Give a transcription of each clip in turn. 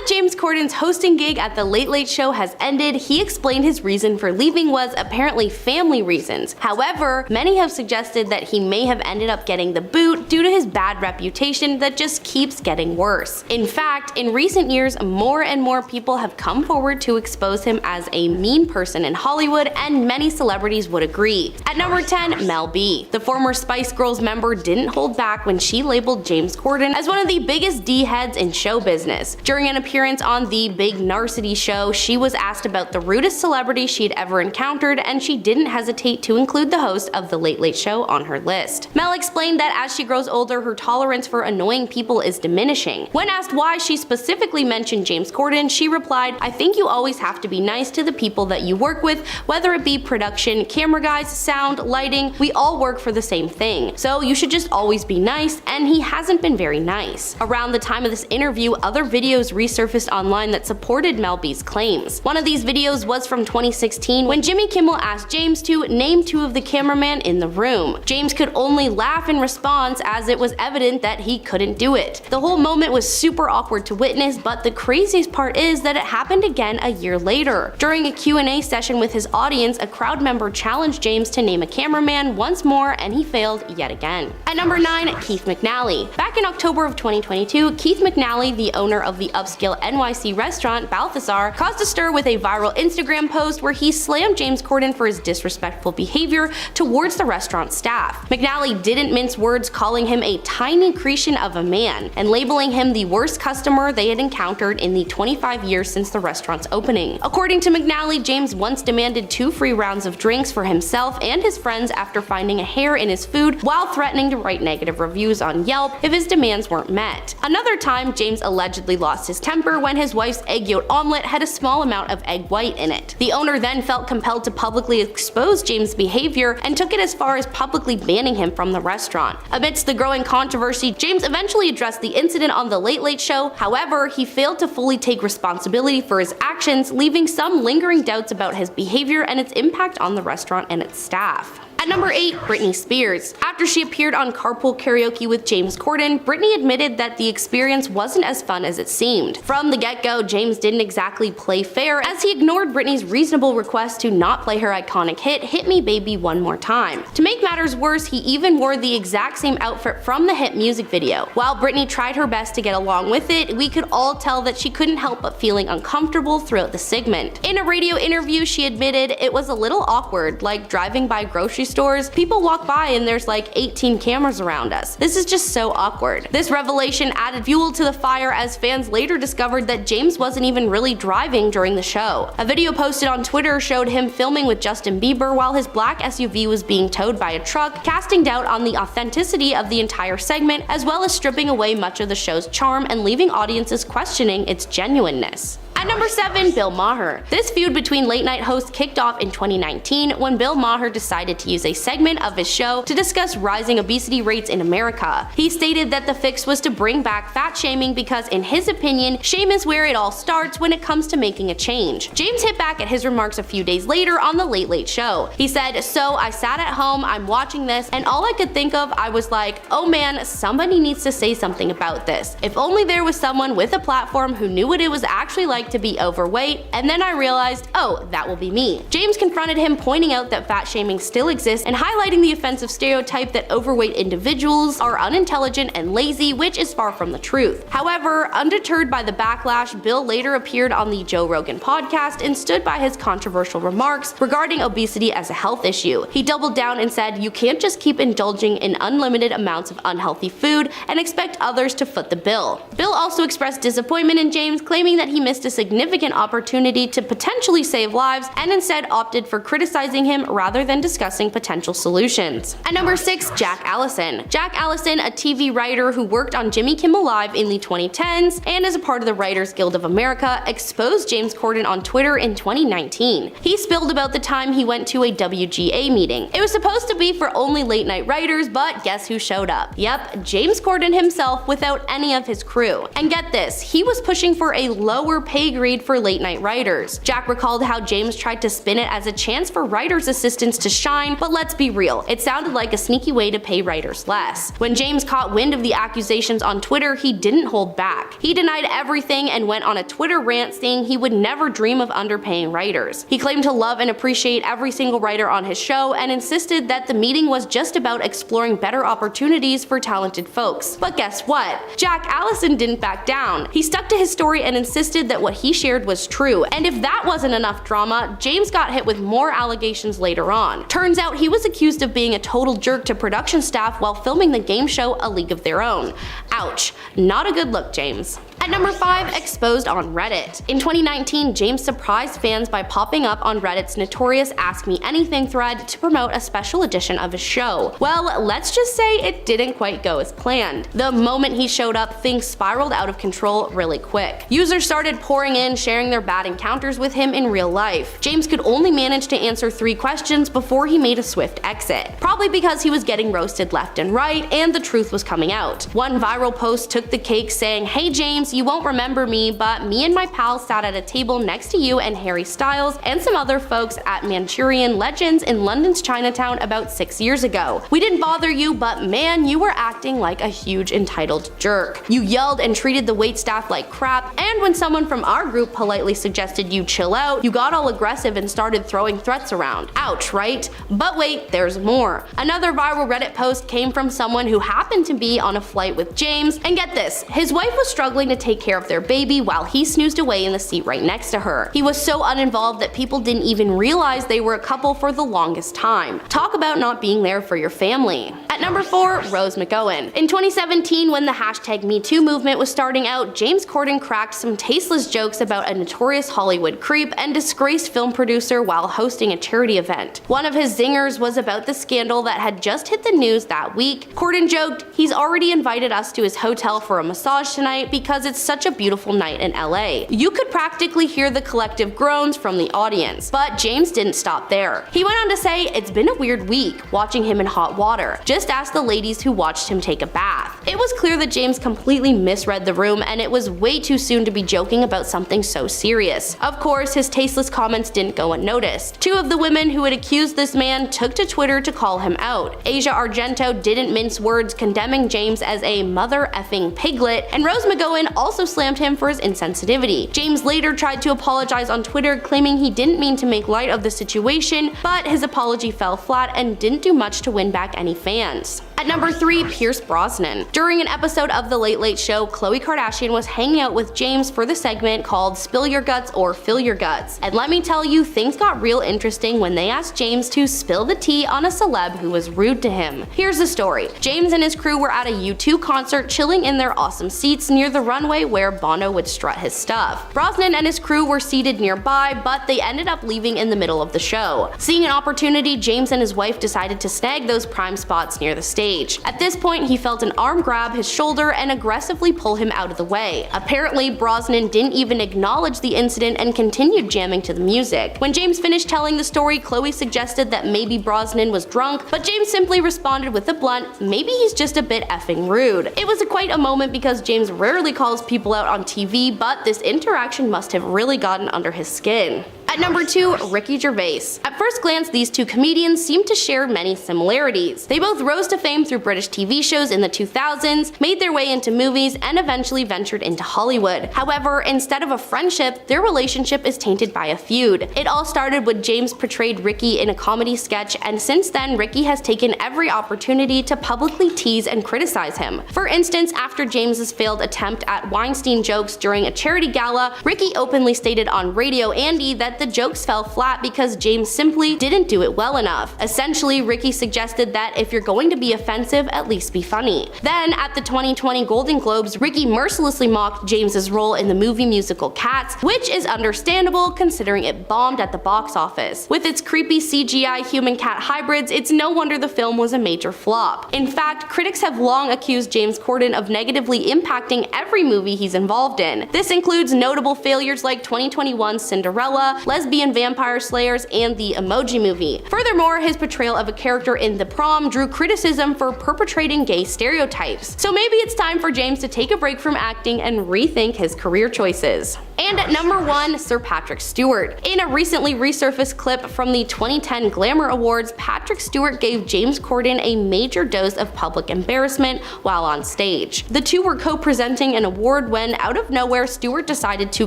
that James Corden's hosting gig at The Late Late Show has ended, he explained his reason for leaving was apparently family reasons. However, many have suggested that he may have ended up getting the boot due to his bad reputation that just keeps getting worse. In fact, in recent years, more and more people have come forward to expose him as a mean person in Hollywood, and many celebrities would agree. At number 10, Mel B. The former Spice Girls member didn't hold back when she labeled James Corden as one of the biggest D-heads in show business. During an appearance on the Big Narsity show, she was asked about the rudest celebrity she'd ever encountered, and she didn't hesitate to include the host of The Late Late Show on her list. Mel explained that as she grows older, her tolerance for annoying people is diminishing. When asked why she specifically mentioned James Corden, she replied, "I think you always have to be nice to the people that you work with, whether it be production, camera guys, sound, lighting, we all work for the same thing. So you should just always be nice," and he hasn't been very nice. Around the time of this interview, other videos resurfaced online that supported Mel B's claims. One of these videos was from 2016 when Jimmy Kimmel asked James to name two of the cameramen in the room. James could only laugh in response, as it was evident that he couldn't do it. The whole moment was super awkward to witness, but the craziest part is that it happened again a year later. During a Q&A session with his audience, a crowd member challenged James to name a cameraman once more, and he failed yet again. At number 9, Keith McNally. Back in October of 2022, Keith McNally, the owner of the upscale NYC restaurant Balthazar, caused a stir with a viral Instagram post where he slammed James Corden for his disrespectful behavior towards the restaurant staff. McNally didn't mince words, calling him a tiny creation of a man and labeling him the worst customer they had encountered in the 25 years since the restaurant's opening. According to McNally, James once demanded 2 free rounds of drinks for himself and his friends after finding a hair in his food, while threatening to write negative reviews on Yelp if his demands weren't met. Another time, James allegedly lost his temper when his wife's egg yolk omelet had a small amount of egg white in it. The owner then felt compelled to publicly expose James' behavior and took it as far as publicly banning him from the restaurant. Amidst the growing controversy, James eventually addressed the incident on The Late Late Show. However, he failed to fully take responsibility for his actions, leaving some lingering doubts about his behavior and its impact on the restaurant and its staff. At number 8, Britney Spears. After she appeared on Carpool Karaoke with James Corden, Britney admitted that the experience wasn't as fun as it seemed. From the get-go, James didn't exactly play fair, as he ignored Britney's reasonable request to not play her iconic hit, "Hit Me Baby One More Time." To make matters worse, he even wore the exact same outfit from the hit music video. While Britney tried her best to get along with it, we could all tell that she couldn't help but feeling uncomfortable throughout the segment. In a radio interview, she admitted it was a little awkward, like driving by grocery stores, people walk by and there's like 18 cameras around us. This is just so awkward. This revelation added fuel to the fire, as fans later discovered that James wasn't even really driving during the show. A video posted on Twitter showed him filming with Justin Bieber while his black SUV was being towed by a truck, casting doubt on the authenticity of the entire segment, as well as stripping away much of the show's charm and leaving audiences questioning its genuineness. At number 7, Bill Maher. This feud between late-night hosts kicked off in 2019 when Bill Maher decided to use a segment of his show to discuss rising obesity rates in America. He stated that the fix was to bring back fat shaming because, in his opinion, shame is where it all starts when it comes to making a change. James hit back at his remarks a few days later on The Late Late Show. He said, "So I sat at home, I'm watching this, and all I could think of, I was like, oh man, somebody needs to say something about this. If only there was someone with a platform who knew what it was actually like to be overweight, and then I realized, oh, that will be me." James confronted him, pointing out that fat shaming still exists and highlighting the offensive stereotype that overweight individuals are unintelligent and lazy, which is far from the truth. However, undeterred by the backlash, Bill later appeared on the Joe Rogan podcast and stood by his controversial remarks regarding obesity as a health issue. He doubled down and said, "You can't just keep indulging in unlimited amounts of unhealthy food and expect others to foot the bill." Bill also expressed disappointment in James, claiming that he missed a significant opportunity to potentially save lives and instead opted for criticizing him rather than discussing potential solutions. At number 6, Jack Allison. Jack Allison, a TV writer who worked on Jimmy Kimmel Live in the 2010s and is a part of the Writers Guild of America, exposed James Corden on Twitter in 2019. He spilled about the time he went to a WGA meeting. It was supposed to be for only late night writers, but guess who showed up? Yep, James Corden himself, without any of his crew. And get this, he was pushing for a lower pay pay grade for late-night writers. Jack recalled how James tried to spin it as a chance for writers' assistants to shine, but let's be real, it sounded like a sneaky way to pay writers less. When James caught wind of the accusations on Twitter, he didn't hold back. He denied everything and went on a Twitter rant saying he would never dream of underpaying writers. He claimed to love and appreciate every single writer on his show and insisted that the meeting was just about exploring better opportunities for talented folks. But guess what? Jack Allison didn't back down. He stuck to his story and insisted that what he shared was true. And if that wasn't enough drama, James got hit with more allegations later on. Turns out he was accused of being a total jerk to production staff while filming the game show A League of Their Own. Ouch. Not a good look, James. At number 5, exposed on Reddit. In 2019, James surprised fans by popping up on Reddit's notorious Ask Me Anything thread to promote a special edition of his show. Well, let's just say it didn't quite go as planned. The moment he showed up, things spiraled out of control really quick. Users started pouring in, sharing their bad encounters with him in real life. James could only manage to answer 3 questions before he made a swift exit. Probably because he was getting roasted left and right, and the truth was coming out. One viral post took the cake saying, "Hey James, you won't remember me, but me and my pals sat at a table next to you and Harry Styles and some other folks at Manchurian Legends in London's Chinatown about 6 years ago. We didn't bother you, but man, you were acting like a huge entitled jerk. You yelled and treated the waitstaff like crap, and when someone from our group politely suggested you chill out, you got all aggressive and started throwing threats around. Ouch, right? But wait, there's more. Another viral Reddit post came from someone who happened to be on a flight with James, and get this, his wife was struggling to take care of their baby while he snoozed away in the seat right next to her. He was so uninvolved that people didn't even realize they were a couple for the longest time. Talk about not being there for your family. At number 4, Rose McGowan. In 2017, when the hashtag #MeToo movement was starting out, James Corden cracked some tasteless jokes about a notorious Hollywood creep and disgraced film producer while hosting a charity event. One of his zingers was about the scandal that had just hit the news that week. Corden joked, "He's already invited us to his hotel for a massage tonight because it's such a beautiful night in LA." You could practically hear the collective groans from the audience. But James didn't stop there. He went on to say, "It's been a weird week, watching him in hot water. Just ask the ladies who watched him take a bath." It was clear that James completely misread the room, and it was way too soon to be joking about something so serious. Of course, his tasteless comments didn't go unnoticed. 2 of the women who had accused this man took to Twitter to call him out. Asia Argento didn't mince words, condemning James as a mother effing piglet, and Rose McGowan also slammed him for his insensitivity. James later tried to apologize on Twitter, claiming he didn't mean to make light of the situation, but his apology fell flat and didn't do much to win back any fans. At number 3, Pierce Brosnan. During an episode of The Late Late Show, Khloe Kardashian was hanging out with James for the segment called Spill Your Guts or Fill Your Guts. And let me tell you, things got real interesting when they asked James to spill the tea on a celeb who was rude to him. Here's the story. James and his crew were at a U2 concert chilling in their awesome seats near the runway where Bono would strut his stuff. Brosnan and his crew were seated nearby, but they ended up leaving in the middle of the show. Seeing an opportunity, James and his wife decided to snag those prime spots near the stage. At this point, he felt an arm grab his shoulder and aggressively pull him out of the way. Apparently, Brosnan didn't even acknowledge the incident and continued jamming to the music. When James finished telling the story, Khloe suggested that maybe Brosnan was drunk, but James simply responded with a blunt, "Maybe he's just a bit effing rude." It was quite a moment because James rarely calls people out on TV, but this interaction must have really gotten under his skin. At number 2, Ricky Gervais. At first glance, these 2 comedians seem to share many similarities. They both rose to fame through British TV shows in the 2000s, made their way into movies, and eventually ventured into Hollywood. However, instead of a friendship, their relationship is tainted by a feud. It all started when James portrayed Ricky in a comedy sketch, and since then, Ricky has taken every opportunity to publicly tease and criticize him. For instance, after James's failed attempt at Weinstein jokes during a charity gala, Ricky openly stated on Radio Andy that the jokes fell flat because James simply didn't do it well enough. Essentially, Ricky suggested that if you're going to be offensive, at least be funny. Then, at the 2020 Golden Globes, Ricky mercilessly mocked James's role in the movie musical Cats, which is understandable considering it bombed at the box office. With its creepy CGI human-cat hybrids, it's no wonder the film was a major flop. In fact, critics have long accused James Corden of negatively impacting every movie he's involved in. This includes notable failures like 2021's Cinderella, lesbian vampire slayers, and the Emoji Movie. Furthermore, his portrayal of a character in The Prom drew criticism for perpetrating gay stereotypes. So maybe it's time for James to take a break from acting and rethink his career choices. And at number 1, Sir Patrick Stewart. In a recently resurfaced clip from the 2010 Glamour Awards, Patrick Stewart gave James Corden a major dose of public embarrassment while on stage. The two were co-presenting an award when, out of nowhere, Stewart decided to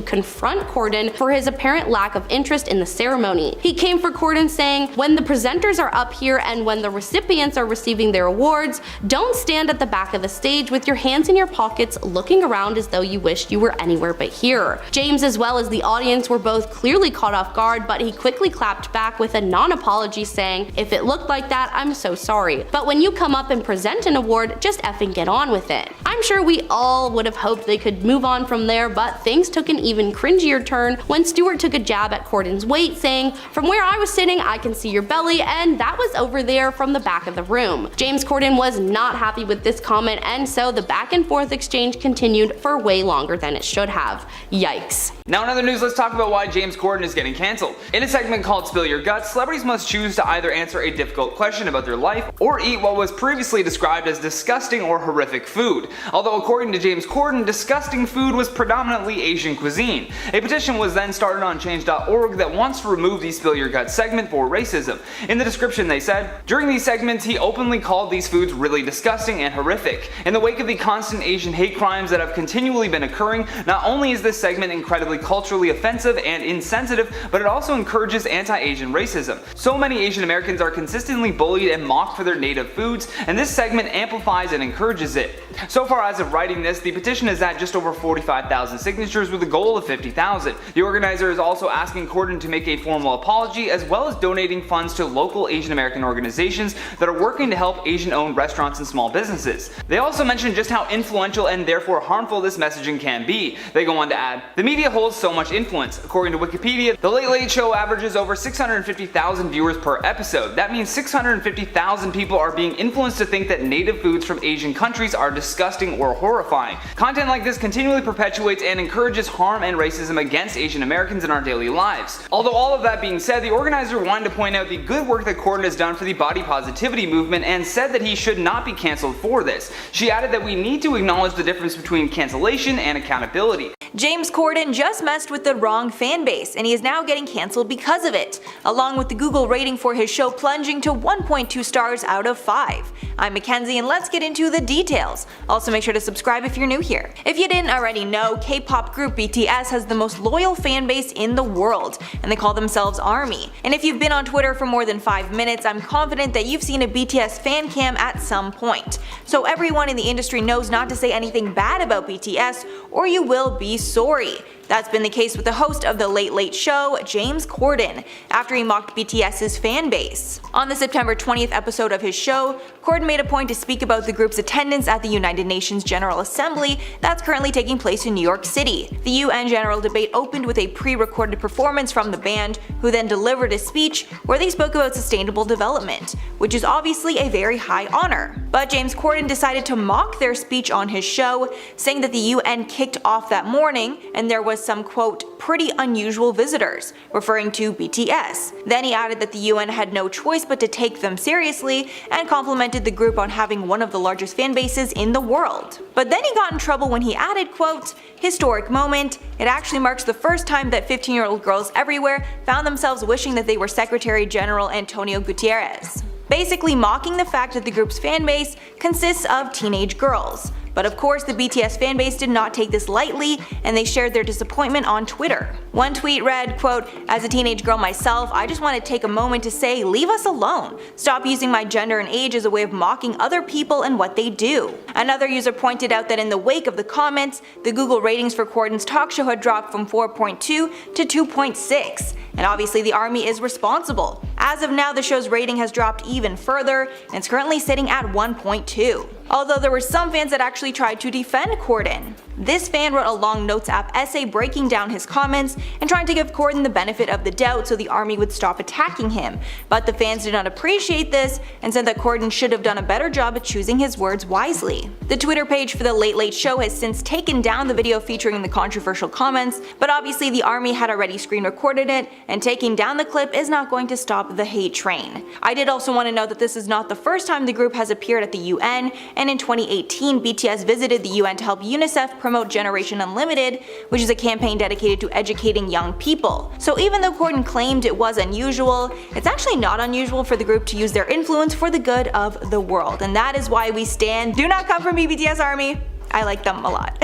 confront Corden for his apparent lack of interest in the ceremony. He came for Corden saying, "When the presenters are up here and when the recipients are receiving their awards, don't stand at the back of the stage with your hands in your pockets looking around as though you wished you were anywhere but here." James as well as the audience were both clearly caught off guard, but he quickly clapped back with a non-apology saying, "If it looked like that, I'm so sorry. But when you come up and present an award, just effing get on with it." I'm sure we all would have hoped they could move on from there, but things took an even cringier turn when Stewart took a jab at Corden's weight, saying, "From where I was sitting, I can see your belly, and that was over there from the back of the room." James Corden was not happy with this comment, and so the back and forth exchange continued for way longer than it should have. Yikes. Now in other news, let's talk about why James Corden is getting cancelled. In a segment called Spill Your Guts, celebrities must choose to either answer a difficult question about their life or eat what was previously described as disgusting or horrific food. Although according to James Corden, disgusting food was predominantly Asian cuisine. A petition was then started on change.org that wants to remove the Spill Your Guts segment for racism. In the description they said, "During these segments he openly called these foods really disgusting and horrific. In the wake of the constant Asian hate crimes that have continually been occurring, not only is this segment incredibly culturally offensive and insensitive, but it also encourages anti-Asian racism. So many Asian Americans are consistently bullied and mocked for their native foods, and this segment amplifies and encourages it." So far as of writing this, the petition is at just over 45,000 signatures with a goal of 50,000. The organizer is also asking Corden to make a formal apology as well as donating funds to local Asian American organizations that are working to help Asian-owned restaurants and small businesses. They also mention just how influential and therefore harmful this messaging can be. They go on to add, "The media holds so much influence. According to Wikipedia, The Late Late Show averages over 650,000 viewers per episode. That means 650,000 people are being influenced to think that native foods from Asian countries are disgusting or horrifying. Content like this continually perpetuates and encourages harm and racism against Asian Americans in our daily lives." Although all of that being said, the organizer wanted to point out the good work that Corden has done for the body positivity movement and said that he should not be cancelled for this. She added that we need to acknowledge the difference between cancellation and accountability. James Corden just messed with the wrong fan base, and he is now getting cancelled because of it, along with the Google rating for his show plunging to 1.2 stars out of 5. I'm Mackenzie, and let's get into the details. Also make sure to subscribe if you're new here. If you didn't already know, K-pop group BTS has the most loyal fan base in the world, and they call themselves ARMY. And if you've been on Twitter for more than 5 minutes, I'm confident that you've seen a BTS fan cam at some point. So everyone in the industry knows not to say anything bad about BTS, or you will be sorry. That's been the case with the host of The Late Late Show, James Corden, after he mocked BTS's fan base. On the September 20th episode of his show, Corden made a point to speak about the group's attendance at the United Nations General Assembly that's currently taking place in New York City. The UN General Debate opened with a pre-recorded performance from the band, who then delivered a speech where they spoke about sustainable development, which is obviously a very high honor. But James Corden decided to mock their speech on his show, saying that the UN kicked off that morning and there was some quote, pretty unusual visitors, referring to BTS. Then he added that the UN had no choice but to take them seriously and complimented the group on having one of the largest fan bases in the world. But then he got in trouble when he added, quote, "Historic moment. It actually marks the first time that 15-year-old girls everywhere found themselves wishing that they were Secretary General Antonio Guterres." Basically mocking the fact that the group's fan base consists of teenage girls. But of course the BTS fanbase did not take this lightly, and they shared their disappointment on Twitter. One tweet read, quote, "As a teenage girl myself, I just want to take a moment to say, leave us alone. Stop using my gender and age as a way of mocking other people and what they do." Another user pointed out that in the wake of the comments, the Google ratings for Corden's talk show had dropped from 4.2 to 2.6, and obviously the ARMY is responsible. As of now, the show's rating has dropped even further, and it's currently sitting at 1.2. Although there were some fans that actually tried to defend Corden. This fan wrote a long notes app essay breaking down his comments and trying to give Corden the benefit of the doubt so the ARMY would stop attacking him, but the fans did not appreciate this and said that Corden should have done a better job at choosing his words wisely. The Twitter page for The Late Late Show has since taken down the video featuring the controversial comments, but obviously the ARMY had already screen recorded it and taking down the clip is not going to stop the hate train. I did also want to note that this is not the first time the group has appeared at the UN, and in 2018 BTS visited the UN to help UNICEF promote Generation Unlimited, which is a campaign dedicated to educating young people. So even though Corden claimed it was unusual, it's actually not unusual for the group to use their influence for the good of the world, and that is why we stand Do Not Come For Me BTS Army. I like them a lot.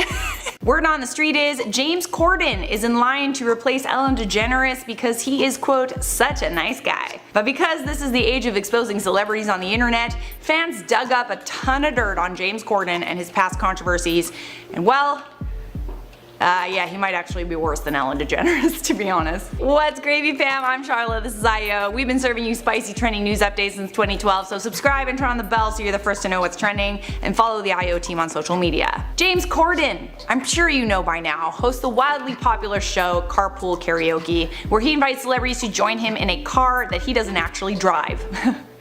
Word on the street is James Corden is in line to replace Ellen DeGeneres because he is, quote, such a nice guy. But because this is the age of exposing celebrities on the internet, fans dug up a ton of dirt on James Corden and his past controversies, and well, yeah, he might actually be worse than Ellen DeGeneres, to be honest. What's gravy fam? I'm Charlotte, this is IO. We've been serving you spicy trending news updates since 2012, so subscribe and turn on the bell so you're the first to know what's trending, and follow the IO team on social media. James Corden, I'm sure you know by now, hosts the wildly popular show Carpool Karaoke, where he invites celebrities to join him in a car that he doesn't actually drive.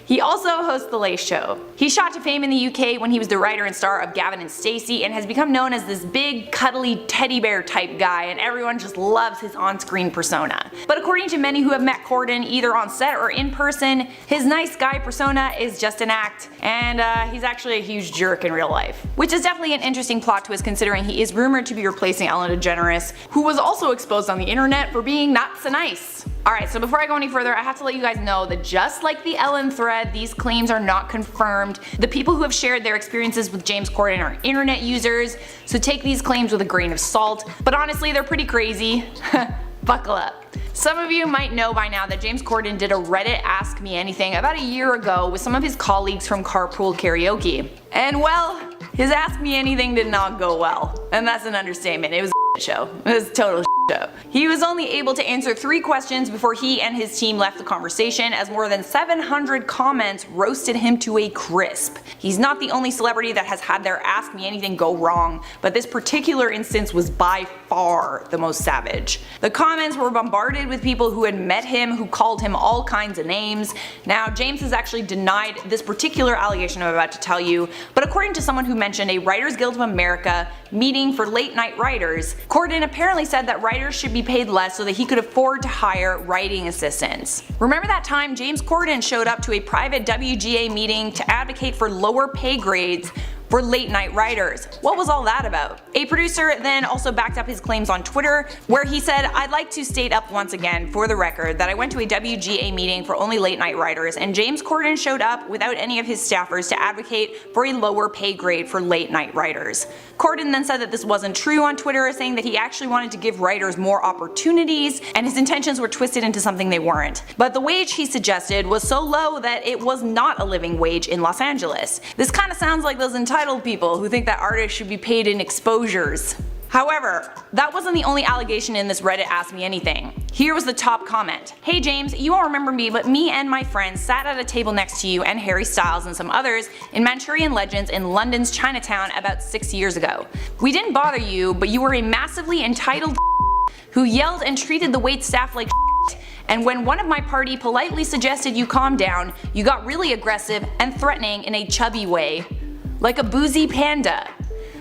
He also hosts The Late Show. He shot to fame in the UK when he was the writer and star of Gavin and Stacey, and has become known as this big, cuddly teddy bear type guy, and everyone just loves his on-screen persona. But according to many who have met Corden either on set or in person, his nice guy persona is just an act, and he's actually a huge jerk in real life. Which is definitely an interesting plot twist considering he is rumored to be replacing Ellen DeGeneres, who was also exposed on the internet for being not so nice. Alright, so before I go any further, I have to let you guys know that just like the Ellen thread, these claims are not confirmed. The people who have shared their experiences with James Corden are internet users, so take these claims with a grain of salt, but honestly they're pretty crazy. Buckle up. Some of you might know by now that James Corden did a Reddit Ask Me Anything about a year ago with some of his colleagues from Carpool Karaoke. And well, his Ask Me Anything did not go well. And that's an understatement. It was a show. It was a total show. He was only able to answer 3 questions before he and his team left the conversation, as more than 700 comments roasted him to a crisp. He's not the only celebrity that has had their Ask Me Anything go wrong, but this particular instance was by far the most savage. The comments were bombarded with people who had met him who called him all kinds of names. Now, James has actually denied this particular allegation I'm about to tell you, but according to someone who mentioned a Writers Guild of America meeting for late night writers, Corden apparently said that writers should be paid less so that he could afford to hire writing assistants. Remember that time James Corden showed up to a private WGA meeting to advocate for lower pay grades for late night writers? What was all that about? A producer then also backed up his claims on Twitter, where he said, "I'd like to state up once again, for the record, that I went to a WGA meeting for only late night writers, and James Corden showed up without any of his staffers to advocate for a lower pay grade for late night writers." Corden then said that this wasn't true on Twitter, saying that he actually wanted to give writers more opportunities, and his intentions were twisted into something they weren't. But the wage he suggested was so low that it was not a living wage in Los Angeles. This kind of sounds like those entitled people who think that artists should be paid in exposures. However, that wasn't the only allegation in this Reddit Ask Me Anything. Here was the top comment. "Hey James, you won't remember me, but me and my friends sat at a table next to you and Harry Styles and some others in Manchurian Legends in London's Chinatown about 6 years ago. We didn't bother you, but you were a massively entitled who yelled and treated the waitstaff like and when one of my party politely suggested you calm down, you got really aggressive and threatening in a chubby way. Like a boozy panda.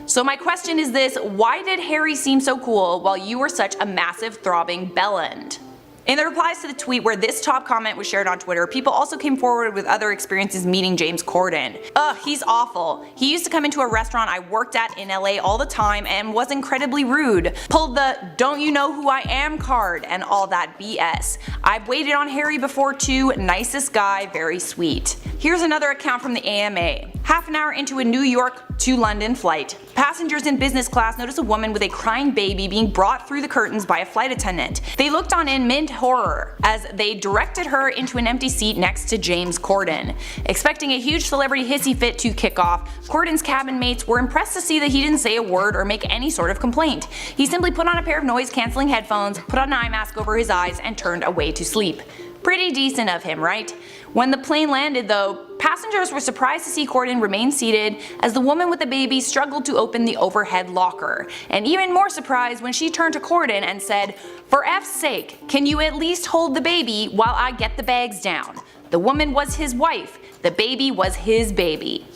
So my question is this, why did Harry seem so cool while you were such a massive throbbing bellend?" In the replies to the tweet where this top comment was shared on Twitter, people also came forward with other experiences meeting James Corden. Ugh, he's awful. He used to come into a restaurant I worked at in LA all the time and was incredibly rude. Pulled the "don't you know who I am" card and all that BS. I've waited on Harry before too, nicest guy, very sweet. Here's another account from the AMA. Half an hour into a New York to London flight, passengers in business class noticed a woman with a crying baby being brought through the curtains by a flight attendant. They looked on in mid-horror as they directed her into an empty seat next to James Corden. Expecting a huge celebrity hissy fit to kick off, Corden's cabin mates were impressed to see that he didn't say a word or make any sort of complaint. He simply put on a pair of noise-canceling headphones, put on an eye mask over his eyes, and turned away to sleep. Pretty decent of him, right? When the plane landed though, passengers were surprised to see Corden remain seated as the woman with the baby struggled to open the overhead locker, and even more surprised when she turned to Corden and said, "For F's sake, can you at least hold the baby while I get the bags down?" The woman was his wife, the baby was his baby.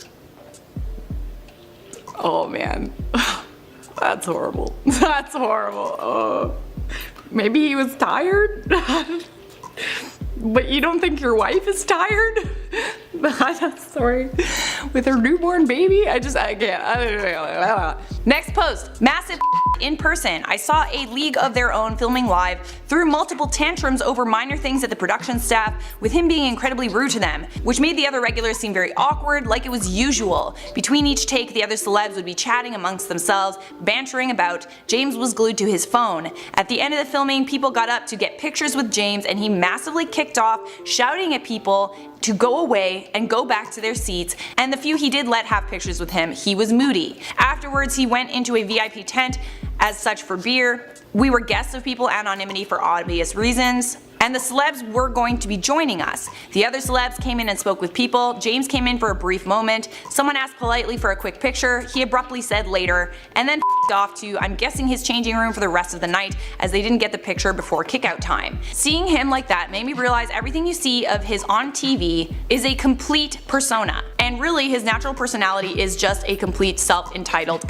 Oh man, that's horrible. That's horrible. Maybe he was tired? But you don't think your wife is tired? Sorry. With her newborn baby? I can't. Next post. Massive in person. I saw a League of Their Own filming live, threw multiple tantrums over minor things at the production staff, with him being incredibly rude to them, which made the other regulars seem very awkward, like it was usual. Between each take, the other celebs would be chatting amongst themselves, bantering about. James was glued to his phone. At the end of the filming, people got up to get pictures with James, and he massively kicked off, shouting at people to go away and go back to their seats, and the few he did let have pictures with him, he was moody. Afterwards, he went into a VIP tent as such for beer. We were guests of people, anonymity for obvious reasons. And the celebs were going to be joining us. The other celebs came in and spoke with people. James came in for a brief moment. Someone asked politely for a quick picture. He abruptly said later, and then off to, I'm guessing, his changing room for the rest of the night, as they didn't get the picture before kickout time. Seeing him like that made me realize everything you see of his on TV is a complete persona. And really, his natural personality is just a complete self-entitled.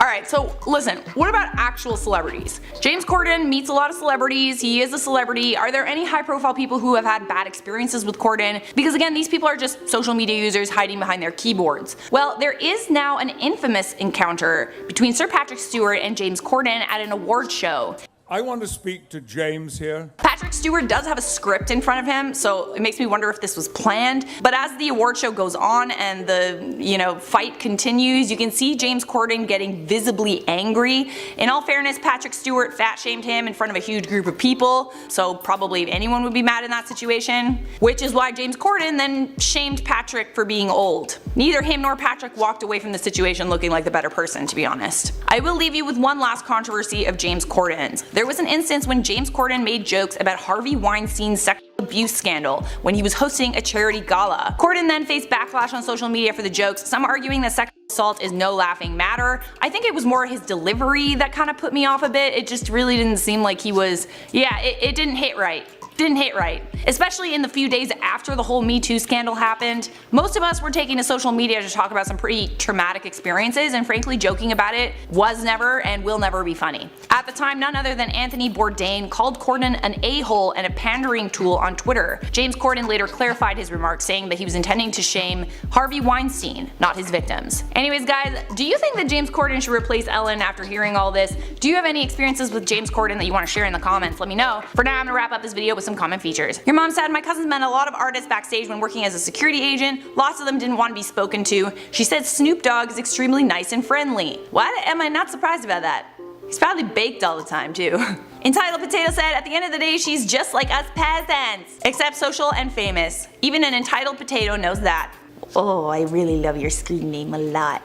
Alright, so listen, what about actual celebrities? James Corden meets a lot of celebrities, he is a celebrity. Are there any high profile people who have had bad experiences with Corden? Because again, these people are just social media users hiding behind their keyboards. Well, there is now an infamous encounter between Sir Patrick Stewart and James Corden at an award show. I want to speak to James here. Patrick Stewart does have a script in front of him, so it makes me wonder if this was planned. But as the award show goes on and the, fight continues, you can see James Corden getting visibly angry. In all fairness, Patrick Stewart fat-shamed him in front of a huge group of people, so probably anyone would be mad in that situation. Which is why James Corden then shamed Patrick for being old. Neither him nor Patrick walked away from the situation looking like the better person, to be honest. I will leave you with one last controversy of James Corden's. There was an instance when James Corden made jokes about Harvey Weinstein's sexual abuse scandal when he was hosting a charity gala. Corden then faced backlash on social media for the jokes, some arguing that sexual assault is no laughing matter. I think it was more his delivery that kind of put me off a bit. It just really didn't seem like he was, it didn't hit right. Didn't hit right. Especially in the few days after the whole Me Too scandal happened. Most of us were taking to social media to talk about some pretty traumatic experiences, and frankly joking about it was never and will never be funny. At the time, none other than Anthony Bourdain called Corden an a-hole and a pandering tool on Twitter. James Corden later clarified his remarks, saying that he was intending to shame Harvey Weinstein, not his victims. Anyways guys, do you think that James Corden should replace Ellen after hearing all this? Do you have any experiences with James Corden that you want to share in the comments? Let me know. For now, I'm gonna wrap up this video with some comment features. Your mom said, my cousins met a lot of artists backstage when working as a security agent. Lots of them didn't want to be spoken to. She said Snoop Dogg is extremely nice and friendly. What? Am I not surprised about that? He's probably baked all the time too. Entitled Potato said, at the end of the day, she's just like us peasants. Except social and famous. Even an entitled potato knows that. Oh, I really love your screen name a lot.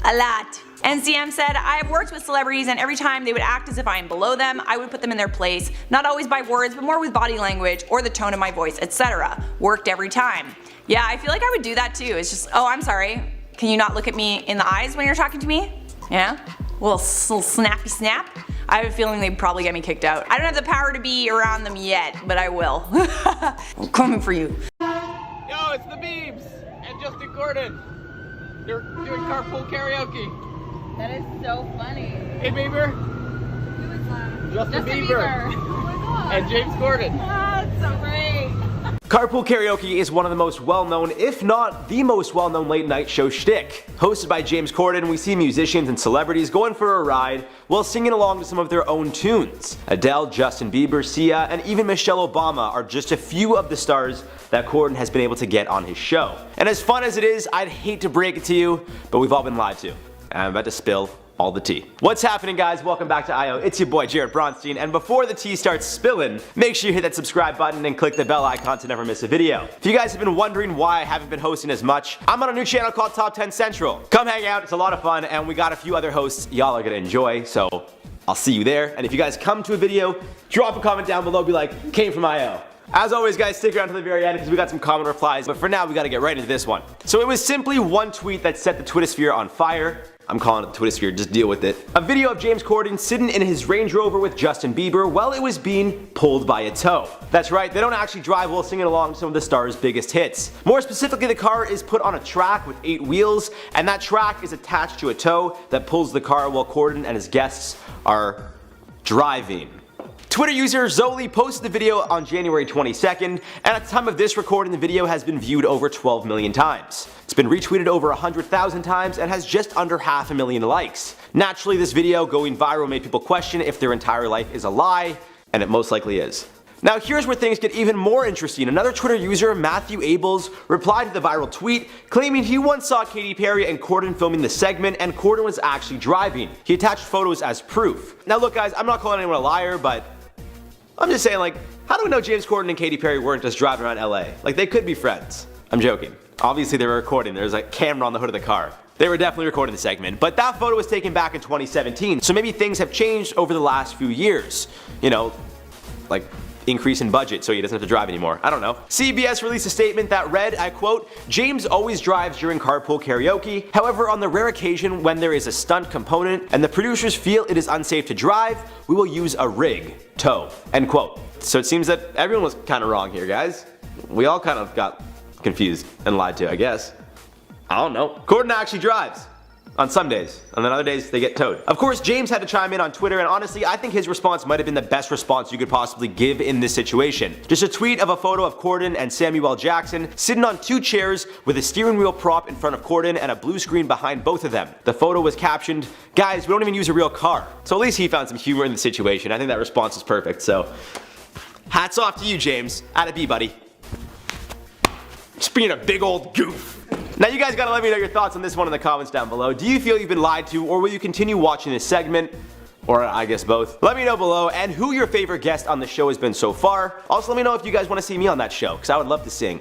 A lot. NCM said, I have worked with celebrities and every time they would act as if I am below them, I would put them in their place. Not always by words, but more with body language or the tone of my voice, etc. Worked every time. Yeah, I feel like I would do that too. It's just, oh, I'm sorry. Can you not look at me in the eyes when you're talking to me? Yeah? A little snappy snap? I have a feeling they'd probably get me kicked out. I don't have the power to be around them yet, but I will. I'm coming for you. Yo, it's the Biebs and Justin Corden. They're doing Carpool karaoke. That is so funny. Hey Bieber. Who is that? Justin Bieber. Oh my god. And James Corden. Ah, it's so great. Carpool Karaoke is one of the most well-known, if not the most well-known late-night show shtick. Hosted by James Corden, we see musicians and celebrities going for a ride while singing along to some of their own tunes. Adele, Justin Bieber, Sia, and even Michelle Obama are just a few of the stars that Corden has been able to get on his show. And as fun as it is, I'd hate to break it to you, but we've all been lied to. And I'm about to spill all the tea. What's happening, guys? Welcome back to IO. It's your boy Jared Bronstein, and before the tea starts spilling, make sure you hit that subscribe button and click the bell icon to never miss a video. If you guys have been wondering why I haven't been hosting as much, I'm on a new channel called Top 10 Central. Come hang out, it's a lot of fun, and we got a few other hosts y'all are gonna enjoy, so I'll see you there. And if you guys come to a video, drop a comment down below, be like, came from IO. As always, guys, stick around to the very end because we got some common replies, but for now we gotta get right into this one. So it was simply one tweet that set the Twittersphere on fire. I'm calling it the Twittersphere, just deal with it. A video of James Corden sitting in his Range Rover with Justin Bieber while it was being pulled by a tow. That's right, they don't actually drive while singing along some of the star's biggest hits. More specifically, the car is put on a track with 8 wheels, and that track is attached to a tow that pulls the car while Corden and his guests are driving. Twitter user Zoli posted the video on January 22nd, and at the time of this recording the video has been viewed over 12 million times. It's been retweeted over 100,000 times and has just under 500,000 likes. Naturally, this video going viral made people question if their entire life is a lie, and it most likely is. Now here's where things get even more interesting. Another Twitter user, Matthew Abels, replied to the viral tweet claiming he once saw Katy Perry and Corden filming the segment and Corden was actually driving. He attached photos as proof. Now look guys, I'm not calling anyone a liar, but I'm just saying, like, how do we know James Corden and Katy Perry weren't just driving around LA? Like, they could be friends. I'm joking. Obviously they were recording, there's a camera on the hood of the car. They were definitely recording the segment, but that photo was taken back in 2017, so maybe things have changed over the last few years. You know, like increase in budget so he doesn't have to drive anymore. I don't know. CBS released a statement that read, I quote, "James always drives during carpool karaoke. However, on the rare occasion when there is a stunt component and the producers feel it is unsafe to drive, we will use a rig, tow." End quote. So it seems that everyone was kind of wrong here, guys. We all kind of got confused and lied to, I guess. I don't know. Corden actually drives. On some days, and then other days they get towed. Of course, James had to chime in on Twitter, and honestly, I think his response might have been the best response you could possibly give in this situation. Just a tweet of a photo of Corden and Samuel L. Jackson sitting on two chairs with a steering wheel prop in front of Corden and a blue screen behind both of them. The photo was captioned, "Guys, we don't even use a real car." So at least he found some humor in the situation. I think that response is perfect, so hats off to you, James. Atta B, buddy. Just being a big old goof. Now you guys gotta let me know your thoughts on this one in the comments down below. Do you feel you've been lied to, or will you continue watching this segment? Or I guess both. Let me know below, and who your favorite guest on the show has been so far. Also let me know if you guys want to see me on that show, because I would love to sing.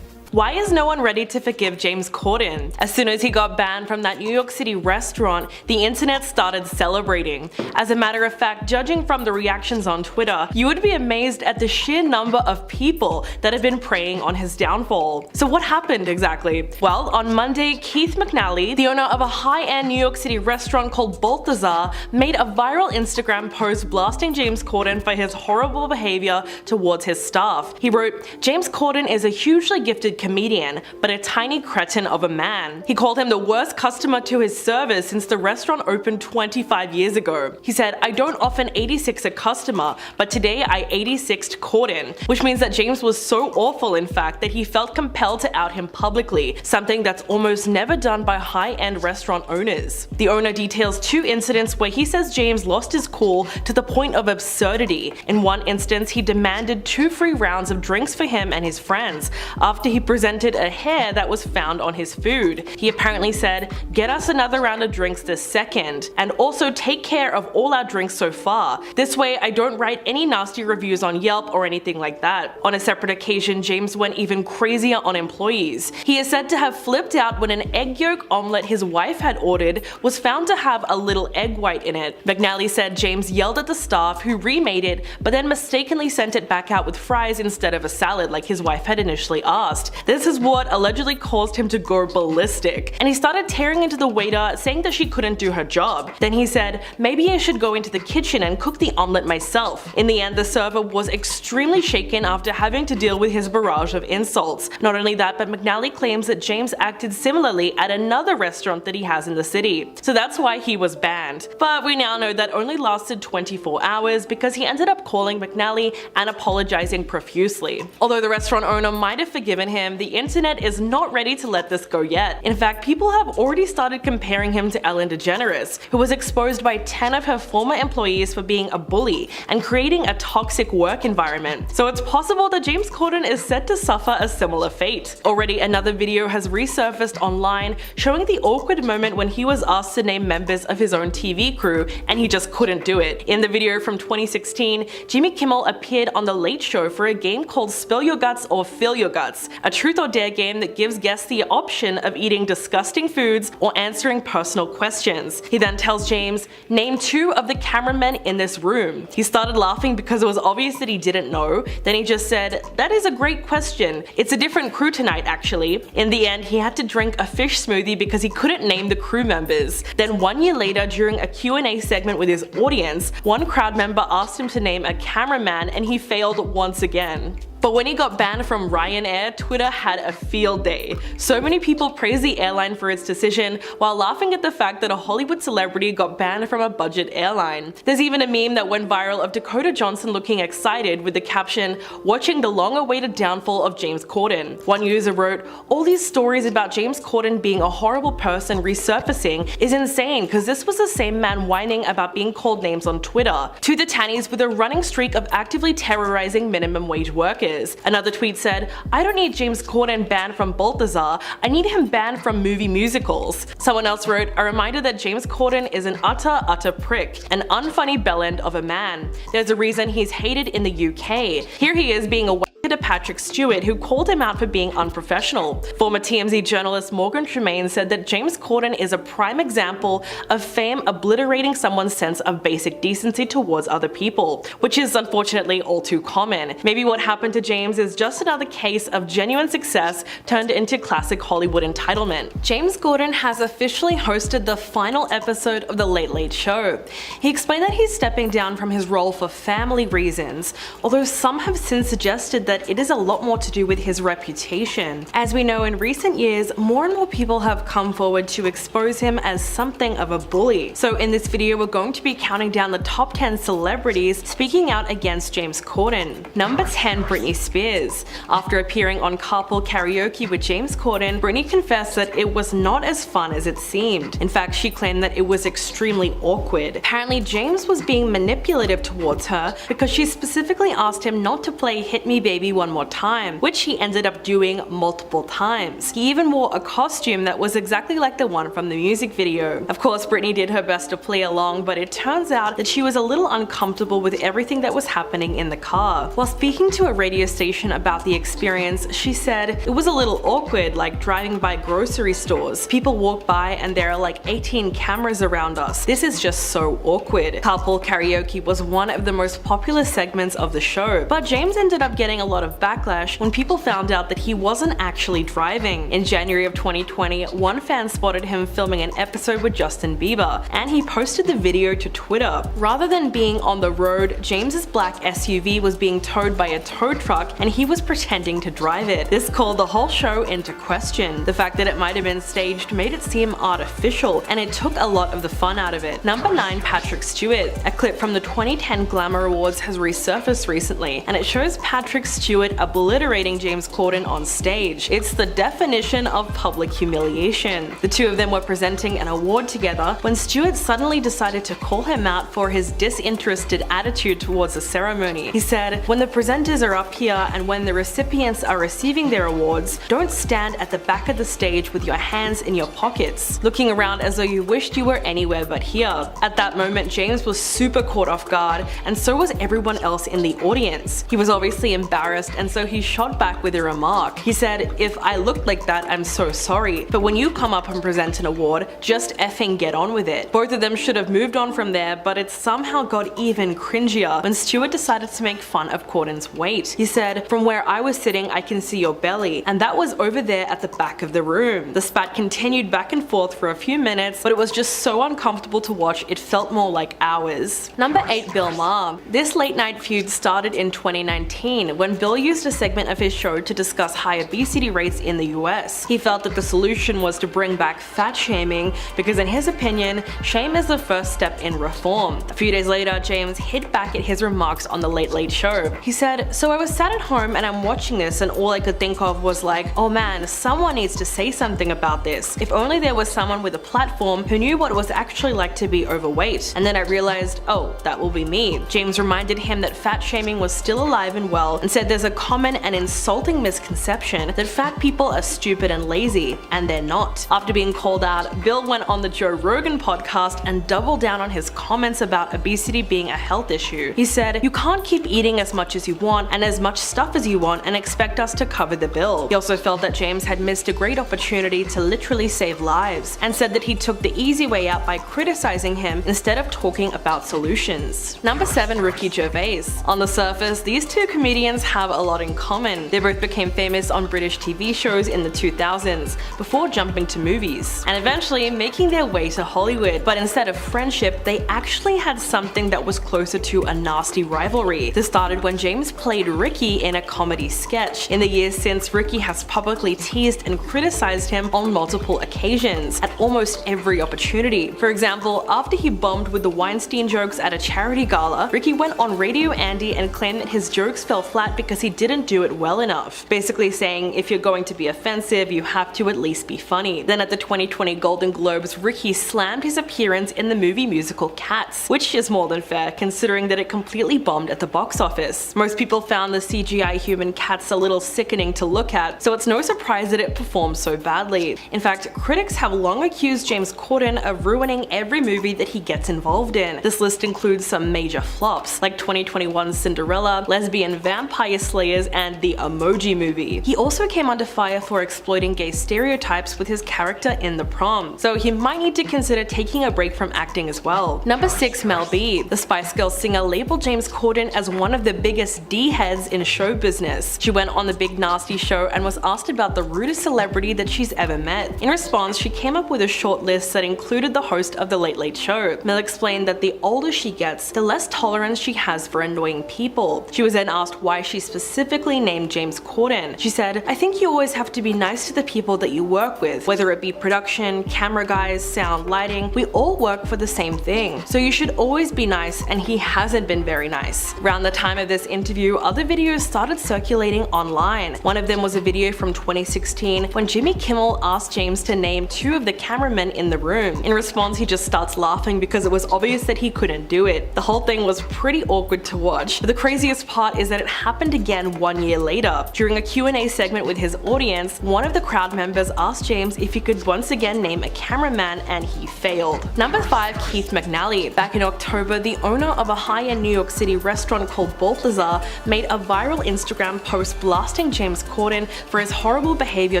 Why is no one ready to forgive James Corden? As soon as he got banned from that New York City restaurant, the internet started celebrating. As a matter of fact, judging from the reactions on Twitter, you would be amazed at the sheer number of people that have been preying on his downfall. So what happened exactly? Well, on Monday, Keith McNally, the owner of a high-end New York City restaurant called Balthazar, made a viral Instagram post blasting James Corden for his horrible behavior towards his staff. He wrote, "James Corden is a hugely gifted comedian, but a tiny cretin of a man. He called him the worst customer to his service since the restaurant opened 25 years ago. He said, I don't often 86 a customer, but today I 86'd Corden," which means that James was so awful in fact that he felt compelled to out him publicly, something that's almost never done by high-end restaurant owners. The owner details two incidents where he says James lost his cool to the point of absurdity. In one instance, he demanded 2 free rounds of drinks for him and his friends after he presented a hair that was found on his food. He apparently said, "Get us another round of drinks this second, and also take care of all our drinks so far. This way I don't write any nasty reviews on Yelp or anything like that." On a separate occasion, James went even crazier on employees. He is said to have flipped out when an egg yolk omelette his wife had ordered was found to have a little egg white in it. McNally said James yelled at the staff who remade it, but then mistakenly sent it back out with fries instead of a salad like his wife had initially asked. This is what allegedly caused him to go ballistic, and he started tearing into the waiter, saying that she couldn't do her job. Then he said, "Maybe I should go into the kitchen and cook the omelette myself." In the end, the server was extremely shaken after having to deal with his barrage of insults. Not only that, but McNally claims that James acted similarly at another restaurant that he has in the city. So that's why he was banned. But we now know that only lasted 24 hours because he ended up calling McNally and apologizing profusely. Although the restaurant owner might have forgiven him, the internet is not ready to let this go yet. In fact, people have already started comparing him to Ellen DeGeneres, who was exposed by 10 of her former employees for being a bully and creating a toxic work environment. So it's possible that James Corden is set to suffer a similar fate. Already another video has resurfaced online showing the awkward moment when he was asked to name members of his own TV crew and he just couldn't do it. In the video from 2016, Jimmy Kimmel appeared on The Late Show for a game called Spill Your Guts or Fill Your Guts, a truth or dare game that gives guests the option of eating disgusting foods or answering personal questions. He then tells James, "Name 2 of the cameramen in this room." He started laughing because it was obvious that he didn't know. Then he just said, "That is a great question. It's a different crew tonight actually." In the end, he had to drink a fish smoothie because he couldn't name the crew members. Then 1 year later, during a Q&A segment with his audience, one crowd member asked him to name a cameraman and he failed once again. But when he got banned from Ryanair, Twitter had a field day. So many people praised the airline for its decision, while laughing at the fact that a Hollywood celebrity got banned from a budget airline. There's even a meme that went viral of Dakota Johnson looking excited with the caption, "Watching the long-awaited downfall of James Corden." One user wrote, "All these stories about James Corden being a horrible person resurfacing is insane because this was the same man whining about being called names on Twitter. To the tannies with a running streak of actively terrorizing minimum wage workers." Another tweet said, "I don't need James Corden banned from Balthazar, I need him banned from movie musicals." Someone else wrote, "A reminder that James Corden is an utter prick, an unfunny bellend of a man. There's a reason he's hated in the UK. Here he is being a to Patrick Stewart, who called him out for being unprofessional." Former TMZ journalist Morgan Tremaine said that James Corden is a prime example of fame obliterating someone's sense of basic decency towards other people, which is unfortunately all too common. Maybe what happened to James is just another case of genuine success turned into classic Hollywood entitlement. James Corden has officially hosted the final episode of The Late Late Show. He explained that he's stepping down from his role for family reasons, although some have since suggested that it is a lot more to do with his reputation. As we know, in recent years, more and more people have come forward to expose him as something of a bully. So in this video, we're going to be counting down the top 10 celebrities speaking out against James Corden. Number 10, Britney Spears. After appearing on Carpool Karaoke with James Corden, Britney confessed that it was not as fun as it seemed. In fact, she claimed that it was extremely awkward. Apparently, James was being manipulative towards her because she specifically asked him not to play Hit Me Baby One More Time, which he ended up doing multiple times. He even wore a costume that was exactly like the one from the music video. Of course, Britney did her best to play along, but it turns out that she was a little uncomfortable with everything that was happening in the car. While speaking to a radio station about the experience, she said, "It was a little awkward, like driving by grocery stores. People walk by and there are like 18 cameras around us. This is just so awkward." Carpool Karaoke was one of the most popular segments of the show, but James ended up getting a lot of backlash when people found out that he wasn't actually driving. In January of 2020, one fan spotted him filming an episode with Justin Bieber, and he posted the video to Twitter. Rather than being on the road, James's black SUV was being towed by a tow truck and he was pretending to drive it. This called the whole show into question. The fact that it might have been staged made it seem artificial, and it took a lot of the fun out of it. Number 9, Patrick Stewart. A clip from the 2010 Glamour Awards has resurfaced recently, and it shows Patrick Stewart obliterating James Corden on stage. It's the definition of public humiliation. The two of them were presenting an award together when Stewart suddenly decided to call him out for his disinterested attitude towards the ceremony. He said, "When the presenters are up here and when the recipients are receiving their awards, don't stand at the back of the stage with your hands in your pockets, looking around as though you wished you were anywhere but here." At that moment, James was super caught off guard, and so was everyone else in the audience. He was obviously embarrassed, and so he shot back with a remark. He said, "If I looked like that, I'm so sorry, but when you come up and present an award, just effing get on with it." Both of them should have moved on from there, but it somehow got even cringier when Stewart decided to make fun of Corden's weight. He said, "From where I was sitting, I can see your belly, and that was over there at the back of the room." The spat continued back and forth for a few minutes, but it was just so uncomfortable to watch, it felt more like hours. Number 8, Bill Maher. This late night feud started in 2019 when Bill used a segment of his show to discuss high obesity rates in the US. He felt that the solution was to bring back fat shaming because in his opinion, shame is the first step in reform. A few days later, James hit back at his remarks on The Late Late Show. He said, "So I was sat at home and I'm watching this and all I could think of was like, oh man, someone needs to say something about this. If only there was someone with a platform who knew what it was actually like to be overweight. And then I realized, oh, that will be me." James reminded him that fat shaming was still alive and well and said there's a common and insulting misconception that fat people are stupid and lazy, and they're not. After being called out, Bill went on the Joe Rogan podcast and doubled down on his comments about obesity being a health issue. He said, "You can't keep eating as much as you want and as much stuff as you want and expect us to cover the bill." He also felt that James had missed a great opportunity to literally save lives, and said that he took the easy way out by criticizing him instead of talking about solutions. Number 7, Ricky Gervais. On the surface, these two comedians have a lot in common. They both became famous on British TV shows in the 2000s, before jumping to movies, and eventually making their way to Hollywood. But instead of friendship, they actually had something that was closer to a nasty rivalry. This started when James played Ricky in a comedy sketch. In the years since, Ricky has publicly teased and criticized him on multiple occasions, at almost every opportunity. For example, after he bombed with the Weinstein jokes at a charity gala, Ricky went on Radio Andy and claimed that his jokes fell flat because he didn't do it well enough. Basically saying, if you're going to be offensive, you have to at least be funny. Then at the 2020 Golden Globes, Ricky slammed his appearance in the movie musical Cats, which is more than fair considering that it completely bombed at the box office. Most people found the CGI human cats a little sickening to look at, so it's no surprise that it performed so badly. In fact, critics have long accused James Corden of ruining every movie that he gets involved in. This list includes some major flops, like 2021's Cinderella, Lesbian Vampire Slayers, and the Emoji Movie. He also came under fire for exploiting gay stereotypes with his character in The Prom, so he might need to consider taking a break from acting as well. Number 6, Mel B. The Spice Girls singer labeled James Corden as one of the biggest D-heads in show business. She went on the Big Nasty show and was asked about the rudest celebrity that she's ever met. In response, she came up with a short list that included the host of The Late Late Show. Mel explained that the older she gets, the less tolerance she has for annoying people. She was then asked why she specifically named James Corden. She said, "I think you always have to be nice to the people that you work with, whether it be production, camera guys, sound, lighting, we all work for the same thing. So you should always be nice, and he hasn't been very nice." Around the time of this interview, other videos started circulating online. One of them was a video from 2016 when Jimmy Kimmel asked James to name 2 of the cameramen in the room. In response, he just starts laughing because it was obvious that he couldn't do it. The whole thing was pretty awkward to watch, but the craziest part is that it happened again 1 year later. During a Q&A segment with his audience, one of the crowd members asked James if he could once again name a cameraman, and he failed. Number 5, Keith McNally. Back in October, the owner of a high-end New York City restaurant called Balthazar made a viral Instagram post blasting James Corden for his horrible behavior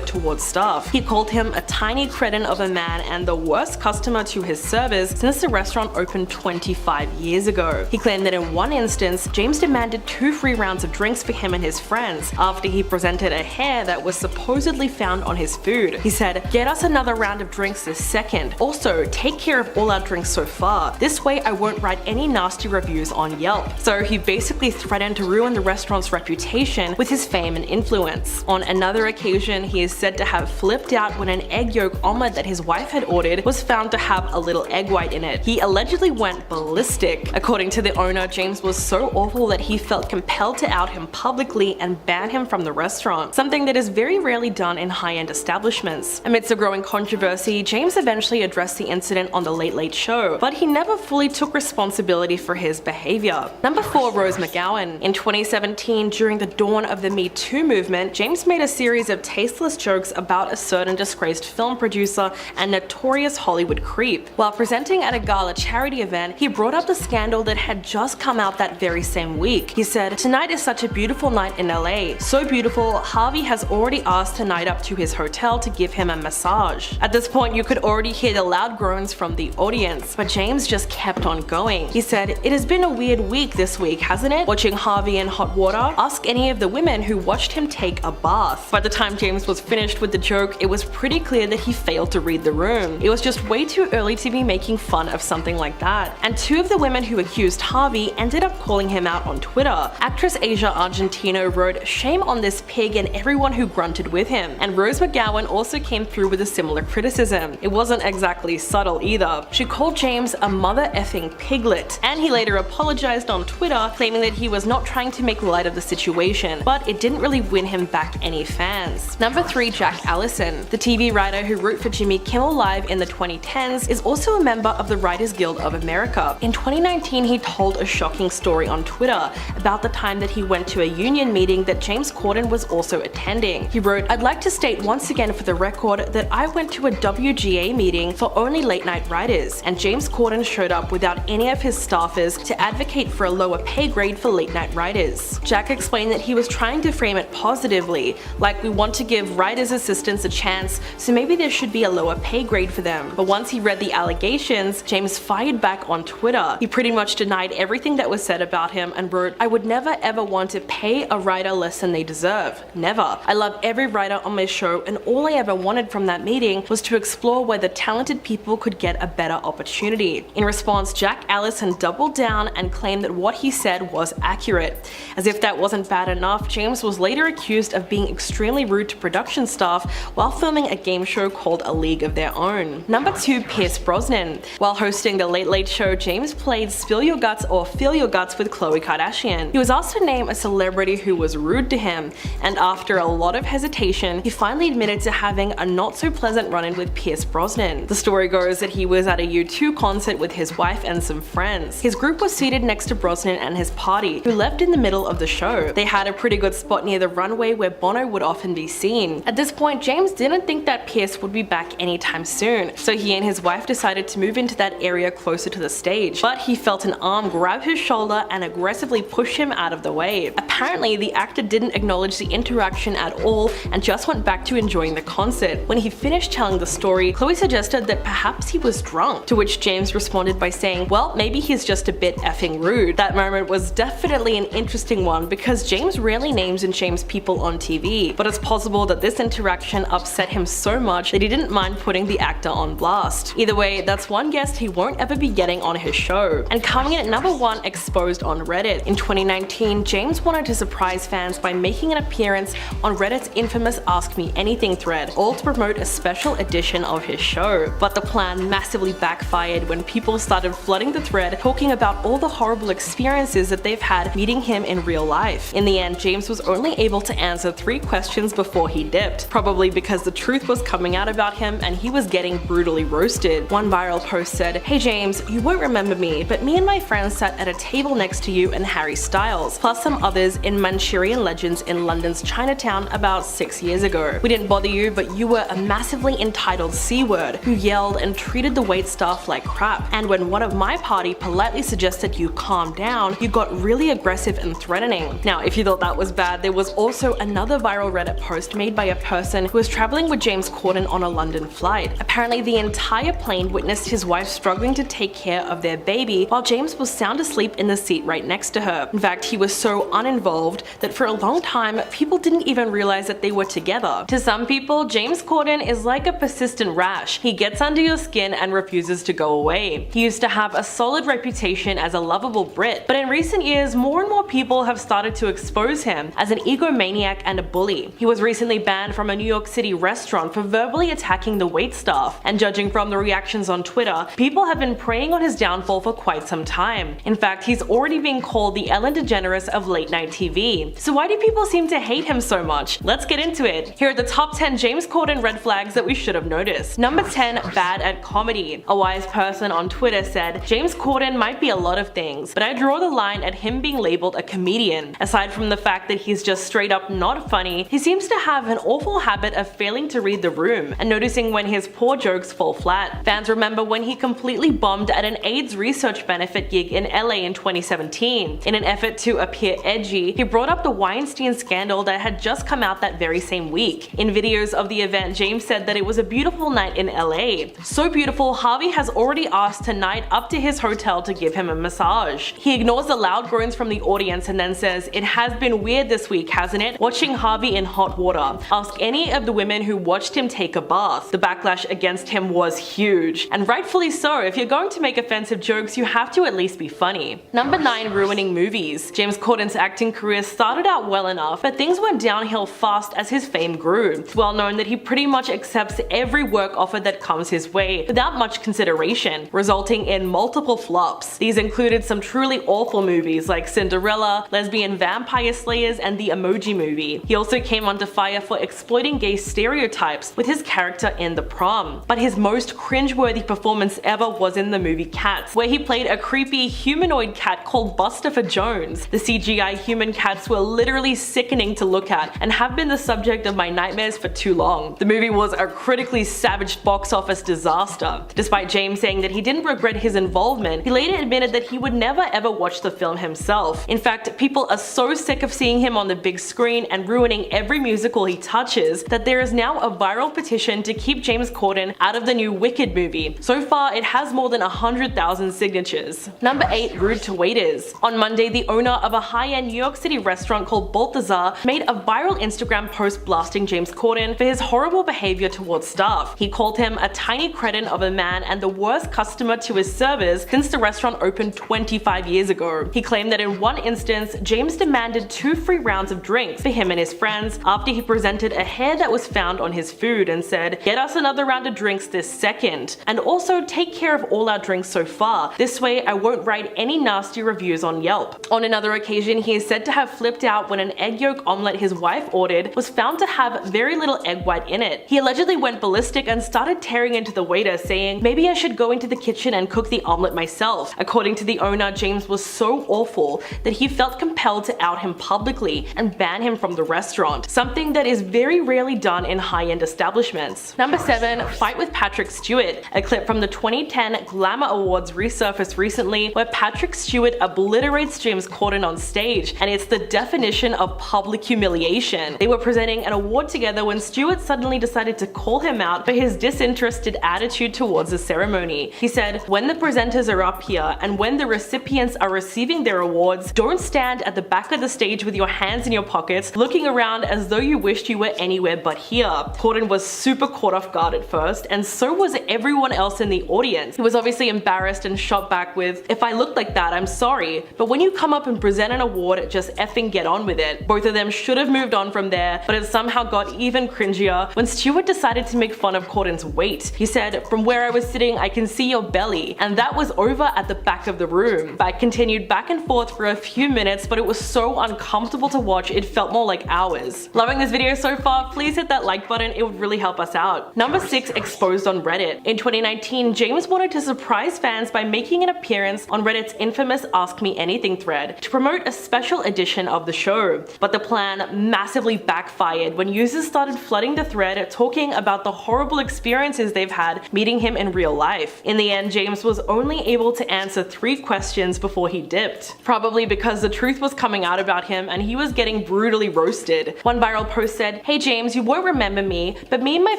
towards staff. He called him a tiny cretin of a man and the worst customer to his servers since the restaurant opened 25 years ago. He claimed that in one instance, James demanded 2 free rounds of drinks for him and his friends after he presented a hair that was supposedly found on his food. He said, "Get us another round of drinks this second. Also, take care of all our drinks so far. This way I won't write any nasty reviews on Yelp." So he basically threatened to ruin the restaurant's reputation with his fame and influence. On another occasion, he is said to have flipped out when an egg yolk omelet that his wife had ordered was found to have a little egg white in it. He allegedly went ballistic. According to the owner, James was so awful that he felt compelled to out him publicly and ban him from the restaurant, something that is very rarely done in high-end establishments. Amidst a growing controversy, James eventually addressed the incident on The Late Late Show, but he never fully took responsibility for his behavior. Number 4, Rose McGowan. In 2017, during the dawn of the Me Too movement, James made a series of tasteless jokes about a certain disgraced film producer and notorious Hollywood creep. While presenting at a gala charity event, he brought up the scandal that had just come out that very same week. He said, "Tonight is such a beautiful night in LA. So beautiful, Harvey has already asked to night up to his hotel to give him a massage." At this point, you could already hear the loud groans from the audience, but James just kept on going. He said, "It has been a weird week this week, hasn't it? Watching Harvey in hot water? Ask any of the women who watched him take a bath." By the time James was finished with the joke, it was pretty clear that he failed to read the room. It was just way too early to be making fun of something like that. And 2 of the women who accused Harvey ended up calling him out on Twitter. Actress Asia Argentino wrote, "Shame on this pig and everyone who grunted with him." And Rose McGowan also came through with a similar criticism. It wasn't exactly subtle either. She called James a mother effing piglet, and he later apologized on Twitter, claiming that he was not trying to make light of the situation, but it didn't really win him back any fans. Number 3, Jack Allison. The TV writer who wrote for Jimmy Kimmel Live in the 2010s is also a member of the Writers Guild of America. In 2019, he told a shocking story on Twitter about the time that he went to a union meeting that James Corden was also attending. He wrote, "I'd like to state once again for the record that I went to a WGA meeting for only late-night writers, and James Corden showed up without any of his staffers to advocate for a lower pay grade for late-night writers." Jack explained that he was trying to frame it positively, like we want to give writers' assistants a chance, so maybe there should be a lower pay grade for them. But once he read the allegations, James fired back on Twitter. He pretty much denied everything that was said about him and wrote, "I would never ever want to pay a writer less than they deserve. Never. I love every writer on my show, and all I ever wanted from that meeting was to explore whether talented people could get a better opportunity. In response, Jack Allison doubled down and claimed that what he said was accurate. As if that wasn't bad enough, James was later accused of being extremely rude to production staff while filming a game show called A League of Their Own. Number 2, Pierce Brosnan. While hosting The Late Late Show, James played Spill Your Guts or Feel Your Guts with Khloe Kardashian. He was asked to name a celebrity who was rude to him, and after a lot of hesitation, he finally admitted to having a not so pleasant run-in with Pierce Brosnan. The story goes that he was at a U2 concert with his wife and some friends. His group was seated next to Brosnan and his party, who left in the middle of the show. They had a pretty good spot near the runway where Bono would often be seen. At this point, James didn't think that Pierce would be back anytime soon, so he and his wife decided to move into that area closer to the stage. But he felt an arm grab his shoulder and aggressively push him out of the way. Apparently, the actor didn't acknowledge the interaction at all and just went back to enjoying the concert. When he finished telling the story, Khloe suggested that perhaps he was drunk, to which James responded by saying, well, maybe he's just a bit effing rude. That moment was definitely an interesting one because James rarely names and shames people on TV, but it's possible that this interaction upset him so much that he didn't mind putting the actor on blast. Either way, that's one guest he won't ever be getting on his show. And coming in at number 1, exposed on Reddit. In 2019, James wanted to surprise fans by making an appearance on Reddit's infamous Ask Me Anything thread, all to promote a special edition of his show. But the plan massively backfired when people started flooding the thread talking about all the horrible experiences that they've had meeting him in real life. In the end, James was only able to answer 3 questions before he dipped, probably because the truth was coming out about him and he was getting brutally roasted. One viral post said, "Hey James, you won't remember me, but me and my friends sat at a table next to you and Harry Styles, plus some others in Manchurian Legends in London's Chinatown about 6 years ago. We didn't bother you, but you were a massively entitled C-word who yelled and treated the waitstaff like crap. And when one of my party politely suggested you calm down, you got really aggressive and threatening." Now, if you thought that was bad, there was also another viral Reddit post made by a person who was traveling with James Corden on a London flight. Apparently, the entire plane witnessed his wife struggling to take care of their baby while James was sound asleep in the seat right next to her. In fact, he was so uninvolved that for a long time, people didn't even realize that they were together. To some people, James Corden is like a persistent rash. He gets under your skin and refuses to go away. He used to have a solid reputation as a lovable Brit, but in recent years, more and more people have started to expose him as an egomaniac and a bully. He was recently banned from a New York City restaurant for verbally attacking the waitstaff, and judging from the reactions on Twitter, people have been preying on his downfall for quite some time. In fact, he's already been called the Ellen DeGeneres of late night TV. So why do people seem to hate him so much? Let's get into it. Here are the top 10 James Corden red flags that we should have noticed. Number 10, bad at comedy. A wise person on Twitter said, James Corden might be a lot of things, but I draw the line at him being labeled a comedian. Aside from the fact that he's just straight up not funny, he seems to have an awful habit of failing to read the room and noticing when his poor jokes fall flat. Fans remember when he completely bombed at an AIDS research benefit gig in LA in 2017. In an effort to appear edgy, he brought up the Weinstein scandal that had just come out that very same week. In videos of the event, James said that it was a beautiful night in LA. So beautiful, Harvey has already asked tonight up to his hotel to give him a massage. He ignores the loud groans from the audience and then says, "It has been weird this week, hasn't it? Watching Harvey in hot water. Ask any of the women who watched him take a bath." The backlash against him was huge, and rightfully so. If you're going to make offensive jokes, you have to at least be funny. Number 9, ruining movies. James Corden's acting career started out well enough, but things went downhill fast as his fame grew. It's well known that he pretty much accepts every work offer that comes his way without much consideration, resulting in multiple flops. These included some truly awful movies like Cinderella, Lesbian Vampire Slayers, and The Emoji Movie. He also came under fire for exploiting gay stereotypes with his character in The Prom. But his most cringe-worthy performance ever was in the movie Cats, where he played a creepy humanoid cat called Bustopher Jones. The CGI human cats were literally sickening to look at and have been the subject of my nightmares for too long. The movie was a critically savaged box office disaster. Despite James saying that he didn't regret his involvement, he later admitted that he would never ever watch the film himself. In fact, people are so sick of seeing him on the big screen and ruining every musical he touches that there is now a viral petition to keep James Corden out of the new Wicked movie. So far, it has more than 100,000 signatures. Number 8, rude to waiters. On Monday, the owner of a high-end New York City restaurant called Balthazar made a viral Instagram post blasting James Corden for his horrible behavior towards staff. He called him a tiny cretin of a man and the worst customer to his servers since the restaurant opened 25 years ago. He claimed that in one instance, James demanded 2 free rounds of drinks for him and his friends after he presented a hair that was found on his food and said, "Get us another round of drinks this second. And also take care of all our drinks so far. This way I won't write any nasty reviews on Yelp." On another occasion, he is said to have flipped out when an egg yolk omelette his wife ordered was found to have very little egg white in it. He allegedly went ballistic and started tearing into the waiter, saying, "Maybe I should go into the kitchen and cook the omelette myself." According to the owner, James was so awful that he felt compelled to out him publicly and ban him from the restaurant, something that is very rarely done in high-end establishments. Number 7. Fight with Patrick Stewart. A clip from the 2010 Glamour Awards resurfaced recently where Patrick Stewart obliterates James Corden on stage, and it's the definition of public humiliation. They were presenting an award together when Stewart suddenly decided to call him out for his disinterested attitude towards the ceremony. He said, "When the presenters are up here and when the recipients are receiving their awards, don't stand at the back of the stage with your hands in your pockets looking around as though you wished you were anywhere but here." Corden was super caught off guard at first, and so was everyone else in the audience. He was obviously embarrassed and shot back with, "If I looked like that, I'm sorry, but when you come up and present an award, just effing get on with it." Both of them should have moved on from there, but it somehow got even cringier when Stewart decided to make fun of Corden's weight. He said, "From where I was sitting, I can see your belly," and that was over at the back of the room. But continued back and forth for a few minutes, but it was so uncomfortable to watch, it felt more like hours. Loving this video so far? Please hit that like button, it would really help us out. Number 6. Exposed on Reddit. In 2019, James wanted to surprise fans by making an appearance on Reddit's infamous Ask Me Anything thread to promote a special edition of the show. But the plan massively backfired when users started flooding the thread talking about the horrible experiences they've had meeting him in real life. In the end, James was only able to answer 3 questions before he dipped. Probably because the truth was coming out about him and he was getting brutally roasted. One viral post said, "Hey James, you won't remember me, but me and my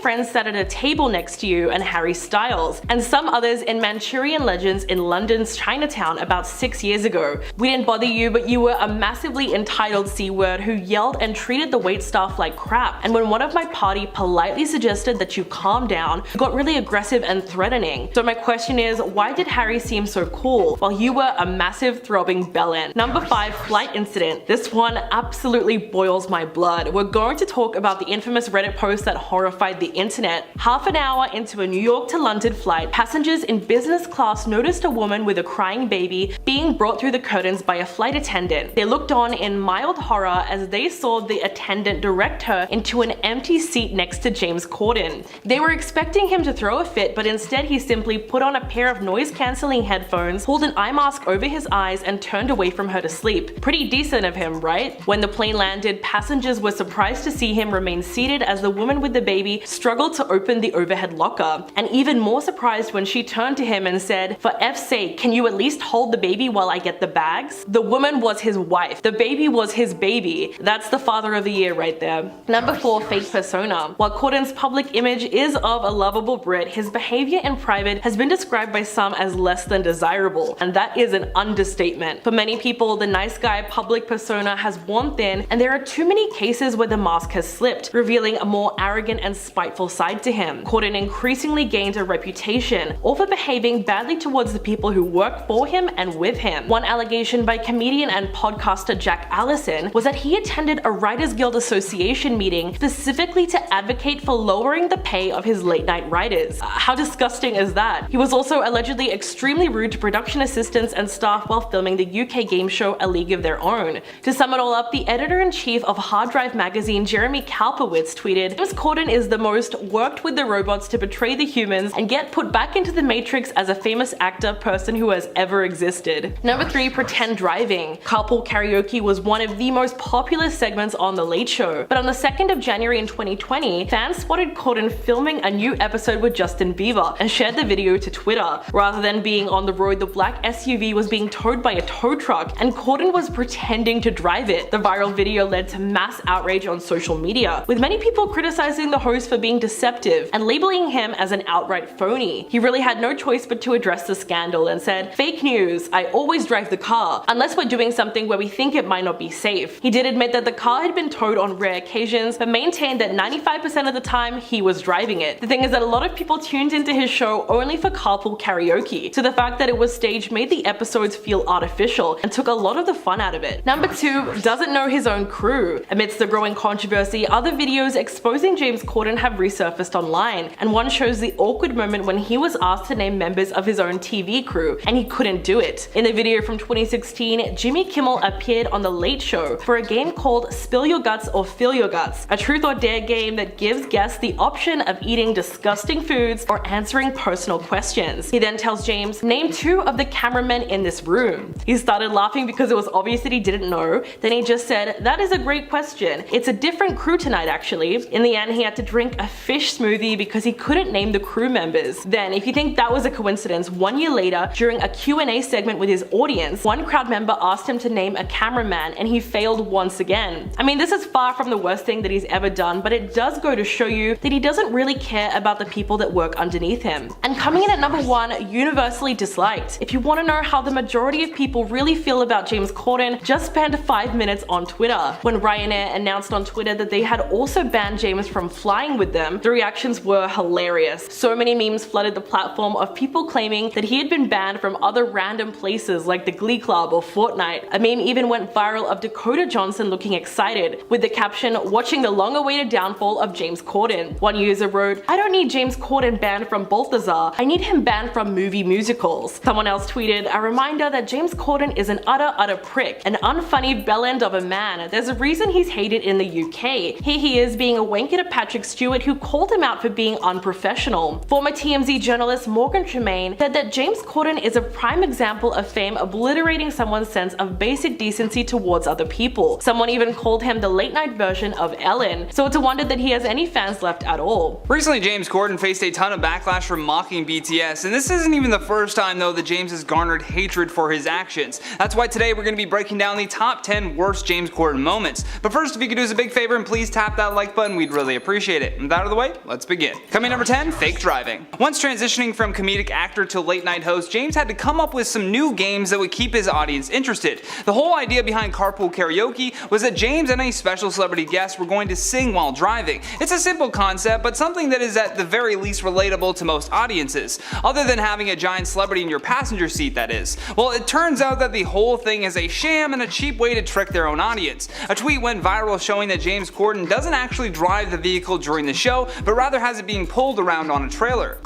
friends sat at a table next to you and Harry Styles, and some others in Manchurian Legends in London's Chinatown about 6 years ago. We didn't bother you, but you were a massively entitled C-word who yelled and treated the waitstaff like crap, and when one of my party politely suggested that you calm down, you got really aggressive and threatening. So my question is, why did Harry seem so cool while you were a massive throbbing bellend?" Number 5. Flight incident. This one absolutely boils my blood. We're going to talk about the infamous Reddit post that horrified the internet. Half an hour into a New York to London flight, passengers in business class noticed a woman with a crying baby being brought through the curtains by a flight attendant. They looked on in mild horror as they saw the attendant direct her into an empty seat next to James Corden. They were expecting him to throw a fit, but instead he simply put on a pair of noise-cancelling headphones, pulled an eye mask over his eyes, and turned away from her to sleep. Pretty decent of him, right? When the plane landed, passengers were surprised to see him remain seated as the woman with the baby struggled to open the overhead locker, and even more surprised when she turned to him and said, "For F's sake, can you at least hold the baby while I get the bags?" The woman was his wife. The baby was his baby. That's the father of the year right there. Number 4. Fake persona. While Corden's public image is of a lovable Brit, his behavior in private has been described by some as less than desirable, and that is an understatement. For many people, the nice guy public persona has worn thin, and there are too many cases where the mask has slipped, revealing a more arrogant and spiteful side to him. Corden increasingly gained a reputation, all for behaving badly towards the people who work for him and with him. One allegation by comedian and podcaster Jack Allison was that he attended a Writers Guild Association meeting specifically to advocate for lowering the pay of his late night writers. How disgusting is that? He was also allegedly extremely rude to production assistants and staff while filming the UK game show A League of Their Own. To sum it all up, the editor-in-chief of Hard Drive magazine, Jeremy Kalpowitz, tweeted, "James Corden is the most worked with the robots to betray the humans and get put back into the Matrix as a famous actor person who has ever existed." Number 3. Pretend driving. Carpool karaoke was one of the most popular segments on The Late Show, but on the 2nd of January in 2020, fans spotted Corden filming a new episode with Justin Bieber and shared the video to Twitter. Rather than being on the road, the black SUV was being towed by a tow truck, and Corden was pretending to drive it. The viral video led to mass outrage on social media, with many people criticizing the host for being deceptive and labeling him as an outright phony. He really had no choice but to address the scandal and said, "Fake news, I always drive the car. Unless we're doing something where where we think it might not be safe. He did admit that the car had been towed on rare occasions, but maintained that 95% of the time he was driving it. The thing is that a lot of people tuned into his show only for Carpool karaoke, so the fact that it was staged made the episodes feel artificial and took a lot of the fun out of it. Number 2, doesn't know his own crew. Amidst the growing controversy, other videos exposing James Corden have resurfaced online, and one shows the awkward moment when he was asked to name members of his own TV crew, and he couldn't do it. In the video from 2016, Jimmy Kimmel appeared on The Late Show for a game called Spill Your Guts or Fill Your Guts, a truth or dare game that gives guests the option of eating disgusting foods or answering personal questions. He then tells James, name 2 of the cameramen in this room. He started laughing because it was obvious that he didn't know. Then he just said, that is a great question. It's a different crew tonight actually. In the end, he had to drink a fish smoothie because he couldn't name the crew members. Then, if you think that was a coincidence, 1 year later, during a Q&A segment with his audience, one crowd member asked him to name a cameraman and he failed once again. I mean, this is far from the worst thing that he's ever done, but it does go to show you that he doesn't really care about the people that work underneath him. And coming in at number 1, universally disliked. If you want to know how the majority of people really feel about James Corden, just spend 5 minutes on Twitter. When Ryanair announced on Twitter that they had also banned James from flying with them, the reactions were hilarious. So many memes flooded the platform of people claiming that he had been banned from other random places like the Glee Club or Fortnite. A meme even went viral of Dakota Johnson looking excited, with the caption, watching the long-awaited downfall of James Corden. One user wrote, I don't need James Corden banned from Balthazar, I need him banned from movie musicals. Someone else tweeted, a reminder that James Corden is an utter prick, an unfunny bellend of a man. There's a reason he's hated in the UK. Here he is being a wanker to Patrick Stewart, who called him out for being unprofessional. Former TMZ journalist Morgan Tremaine said that James Corden is a prime example of fame obliterating someone's sense of basic decency towards other people. Someone even called him the late night version of Ellen, so it's a wonder that he has any fans left at all. Recently, James Corden faced a ton of backlash for mocking BTS, and this isn't even the first time though that James has garnered hatred for his actions. That's why today we're going to be breaking down the top 10 worst James Corden moments. But first, if you could do us a big favor and please tap that like button, we'd really appreciate it. And with that out of the way, let's begin. Coming number 10, fake driving. Once transitioning from comedic actor to late night host, James had to come up with some new games that would keep his audience interested. The whole idea behind Carpool karaoke was that James and a special celebrity guest were going to sing while driving. It's a simple concept, but something that is at the very least relatable to most audiences, other than having a giant celebrity in your passenger seat, that is. Well, it turns out that the whole thing is a sham and a cheap way to trick their own audience. A tweet went viral showing that James Corden doesn't actually drive the vehicle during the show, but rather has it being pulled around on a trailer.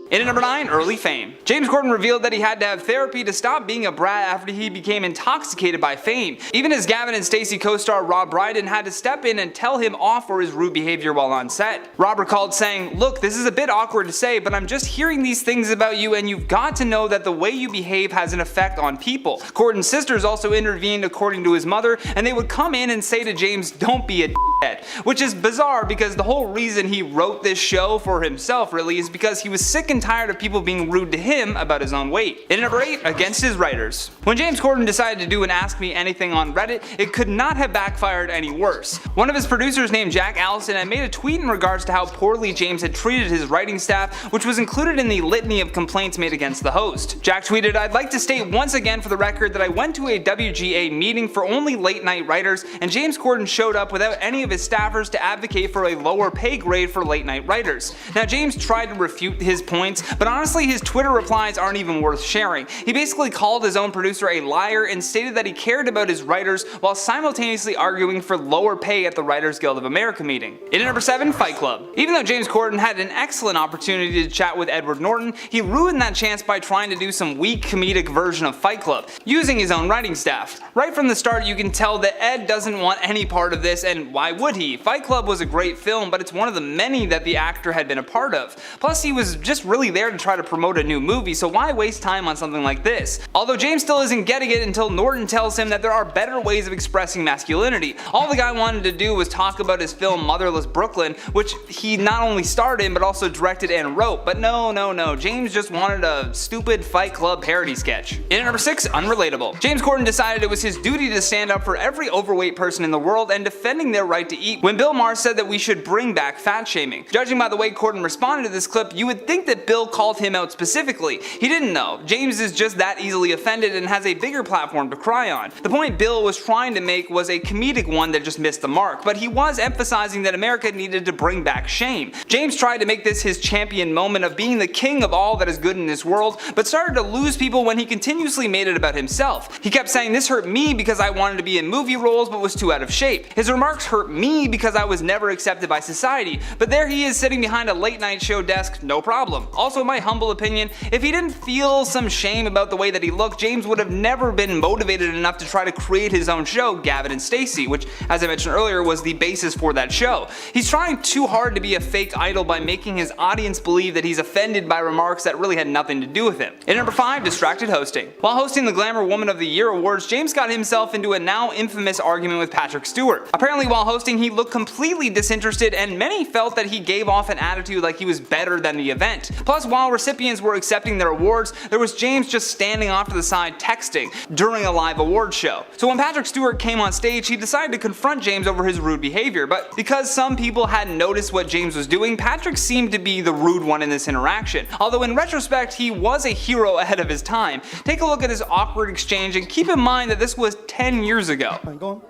In at number 9, early fame. James Corden revealed that he had to have therapy to stop being a brat after he became intoxicated by fame. Even his Gavin and Stacey co-star Rob Brydon had to step in and tell him off for his rude behavior while on set. Rob recalled saying, "Look, this is a bit awkward to say, but I'm just hearing these things about you and you've got to know that the way you behave has an effect on people." Corden's sisters also intervened according to his mother, and they would come in and say to James, "Don't be a d***head," which is bizarre because the whole reason he wrote this show for himself really is because he was sick and tired of people being rude to him about his own weight. In number 8, against his writers. When James Corden decided to do an Ask Me Anything on Reddit, it could not have backfired any worse. One of his producers named Jack Allison had made a tweet in regards to how poorly James had treated his writing staff, which was included in the litany of complaints made against the host. Jack tweeted, "I'd like to state once again for the record that I went to a WGA meeting for only late night writers, and James Corden showed up without any of his staffers to advocate for a lower pay grade for late night writers." Now, James tried to refute his points, but honestly his Twitter replies aren't even worth sharing. He basically called his own producer a liar and stated that he cared about his writers while simultaneously arguing for lower pay at the Writers Guild of America meeting. In at number 7, Fight Club. Even though James Corden had an excellent opportunity to chat with Edward Norton, he ruined that chance by trying to do some weak comedic version of Fight Club, using his own writing staff. Right from the start you can tell that Ed doesn't want any part of this, and why would he? Fight Club was a great film, but it's one of the many that the actor had been a part of. Plus he was just really there to try to promote a new movie, so why waste time on something like this? Although James still isn't getting it until Norton tells him that there are better ways of expressing masculinity. All the guy wanted to do was talk about his film Motherless Brooklyn, which he not only starred in but also directed and wrote, but no, James just wanted a stupid Fight Club parody sketch. In at number 6, unrelatable. James Corden decided it was his duty to stand up for every overweight person in the world and defending their right to eat when Bill Maher said that we should bring back fat shaming. Judging by the way Corden responded to this clip, you would think that Bill called him out specifically. He didn't know. James is just that easily offended and has a bigger platform to cry on. The point Bill was trying to make was a comedic one that just missed the mark, but he was emphasizing that America needed to bring back shame. James tried to make this his champion moment of being the king of all that is good in this world, but started to lose people when he continuously made it about himself. He kept saying, "This hurt me because I wanted to be in movie roles but was too out of shape. His remarks hurt me because I was never accepted by society," but there he is sitting behind a late night show desk, no problem. Also, in my humble opinion, if he didn't feel some shame about the way that he looked, James would have never been motivated enough to try to create his own show, Gavin and Stacey, which, as I mentioned earlier, was the basis for that show. He's trying too hard to be a fake idol by making his audience believe that he's offended by remarks that really had nothing to do with him. And number 5, distracted hosting. While hosting the Glamour Woman of the Year awards, James got himself into a now infamous argument with Patrick Stewart. Apparently, while hosting, he looked completely disinterested, and many felt that he gave off an attitude like he was better than the event. Plus, while recipients were accepting their awards, there was James just standing off to the side texting during a live award show. So when Patrick Stewart came on stage, he decided to confront James over his rude behavior, but because some people hadn't noticed what James was doing, Patrick seemed to be the rude one in this interaction. Although in retrospect, he was a hero ahead of his time. Take a look at this awkward exchange and keep in mind that this was 10 years ago. Go on.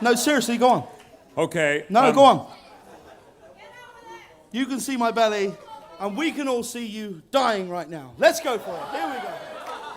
No, seriously, go on. Okay. No, go on. You can see my belly, and we can all see you dying right now. Let's go for it. Here we go.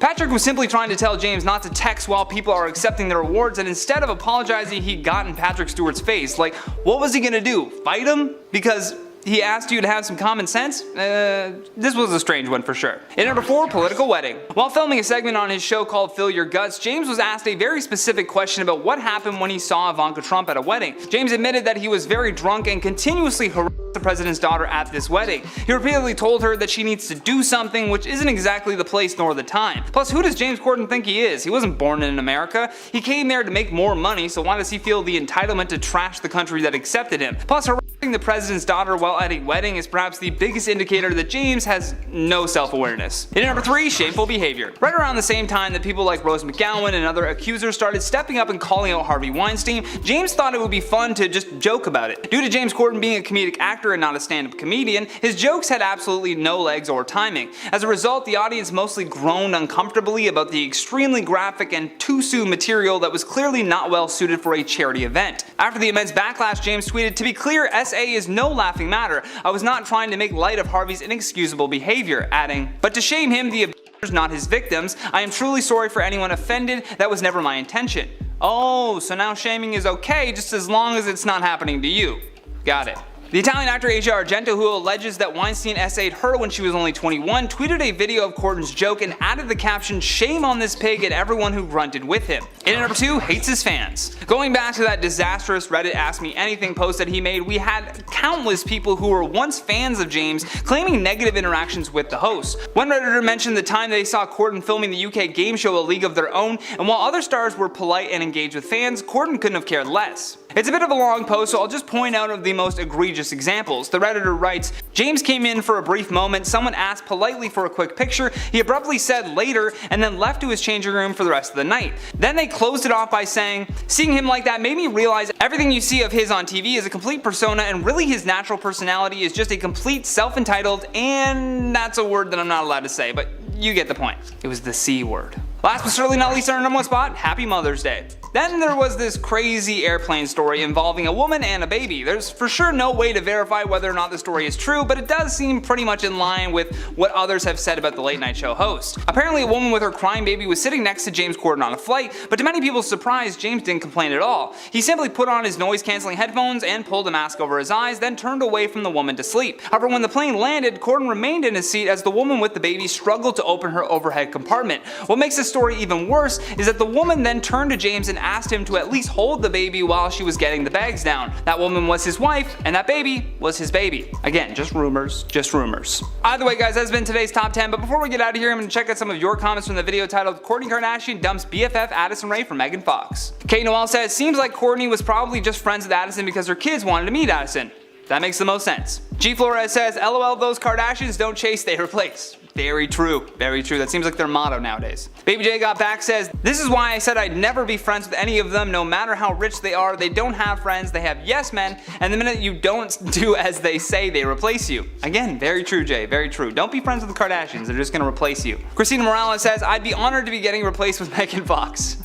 Patrick was simply trying to tell James not to text while people are accepting their awards, and instead of apologizing, he got in Patrick Stewart's face. Like, what was he gonna do? Fight him? Because he asked you to have some common sense? This was a strange one for sure. And number 4, political wedding. While filming a segment on his show called Fill Your Guts, James was asked a very specific question about what happened when he saw Ivanka Trump at a wedding. James admitted that he was very drunk and continuously harassed the president's daughter at this wedding. He repeatedly told her that she needs to do something, which isn't exactly the place nor the time. Plus, who does James Corden think he is? He wasn't born in America. He came there to make more money, so why does he feel the entitlement to trash the country that accepted him? Plus, harassing the president's daughter while at a wedding is perhaps the biggest indicator that James has no self-awareness. And number 3, shameful behavior. Right around the same time that people like Rose McGowan and other accusers started stepping up and calling out Harvey Weinstein, James thought it would be fun to just joke about it. Due to James Corden being a comedic actor and not a stand-up comedian, his jokes had absolutely no legs or timing. As a result, the audience mostly groaned uncomfortably about the extremely graphic and too soon material that was clearly not well suited for a charity event. After the immense backlash, James tweeted, "To be clear, SA is no laughing matter. I was not trying to make light of Harvey's inexcusable behavior," adding, "But to shame him, the abusers, not his victims. I am truly sorry for anyone offended. That was never my intention." Oh, so now shaming is okay just as long as it's not happening to you. Got it. The Italian actor Asia Argento, who alleges that Weinstein SA'd her when she was only 21, tweeted a video of Corden's joke and added the caption, "Shame on this pig," and everyone who grunted with him. And number 2, hates his fans. Going back to that disastrous Reddit Ask Me Anything post that he made, we had countless people who were once fans of James claiming negative interactions with the host. One Redditor mentioned the time they saw Corden filming the UK game show A League of Their Own, and while other stars were polite and engaged with fans, Corden couldn't have cared less. It's a bit of a long post, so I'll just point out of the most egregious examples. The Redditor writes, "James came in for a brief moment, someone asked politely for a quick picture, he abruptly said later, and then left to his changing room for the rest of the night. Then they closed it off by saying, seeing him like that made me realize everything you see of his on TV is a complete persona, and really his natural personality is just a complete self-entitled," and that's a word that I'm not allowed to say, but you get the point. It was the C word. Last but certainly not least on our number 1 spot, Happy Mother's Day. Then there was this crazy airplane story involving a woman and a baby. There's for sure no way to verify whether or not the story is true, but it does seem pretty much in line with what others have said about the late night show host. Apparently a woman with her crying baby was sitting next to James Corden on a flight, but to many people's surprise, James didn't complain at all. He simply put on his noise-canceling headphones and pulled a mask over his eyes, then turned away from the woman to sleep. However, when the plane landed, Corden remained in his seat as the woman with the baby struggled to open her overhead compartment. What makes this story even worse is that the woman then turned to James and asked him to at least hold the baby while she was getting the bags down. That woman was his wife, and that baby was his baby. Again, just rumors, just rumors. Either way guys, that's been today's top 10, but before we get out of here, I'm going to check out some of your comments from the video titled "Kourtney Kardashian Dumps BFF Addison Rae for Megan Fox." Kate Noel says, "Seems like Kourtney was probably just friends with Addison because her kids wanted to meet Addison. That makes the most sense." G Flores says, "LOL, those Kardashians don't chase, they replace." Very true, very true. That seems like their motto nowadays. Baby J Got Back says, "This is why I said I'd never be friends with any of them, no matter how rich they are. They don't have friends, they have yes men, and the minute you don't do as they say, they replace you." Again, very true, Jay, very true. Don't be friends with the Kardashians, they're just gonna replace you. Christina Morales says, "I'd be honored to be getting replaced with Megan Fox."